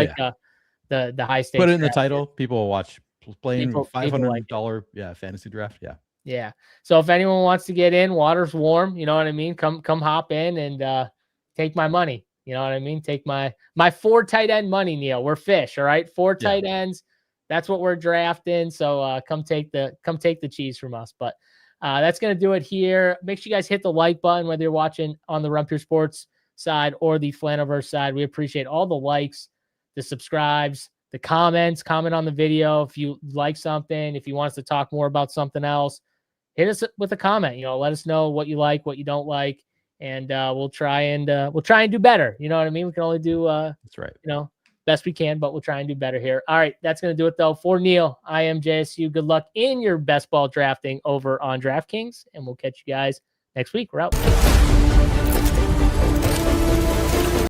the high stakes. Put it in the title. People will watch playing $500 fantasy draft. Yeah. Yeah. So if anyone wants to get in, water's warm. You know what I mean? Come hop in and take my money. You know what I mean? Take my 4 tight end money, Neil. We're fish. All right. 4 tight ends. That's what we're drafting. So come take the cheese from us. But that's going to do it here. Make sure you guys hit the like button, whether you're watching on the Run Pure Sports side or the Flaniverse side. We appreciate all the likes, the subscribes, the comment on the video. If you like something, if you want us to talk more about something else, hit us with a comment. Let us know what you like, what you don't like, and we'll try and do better. You know what I mean? We can only do that's right. Best we can, but we'll try and do better here. All right, that's going to do it though. For Neil, I am JSU. Good luck in your best ball drafting over on DraftKings, and we'll catch you guys next week. We're out.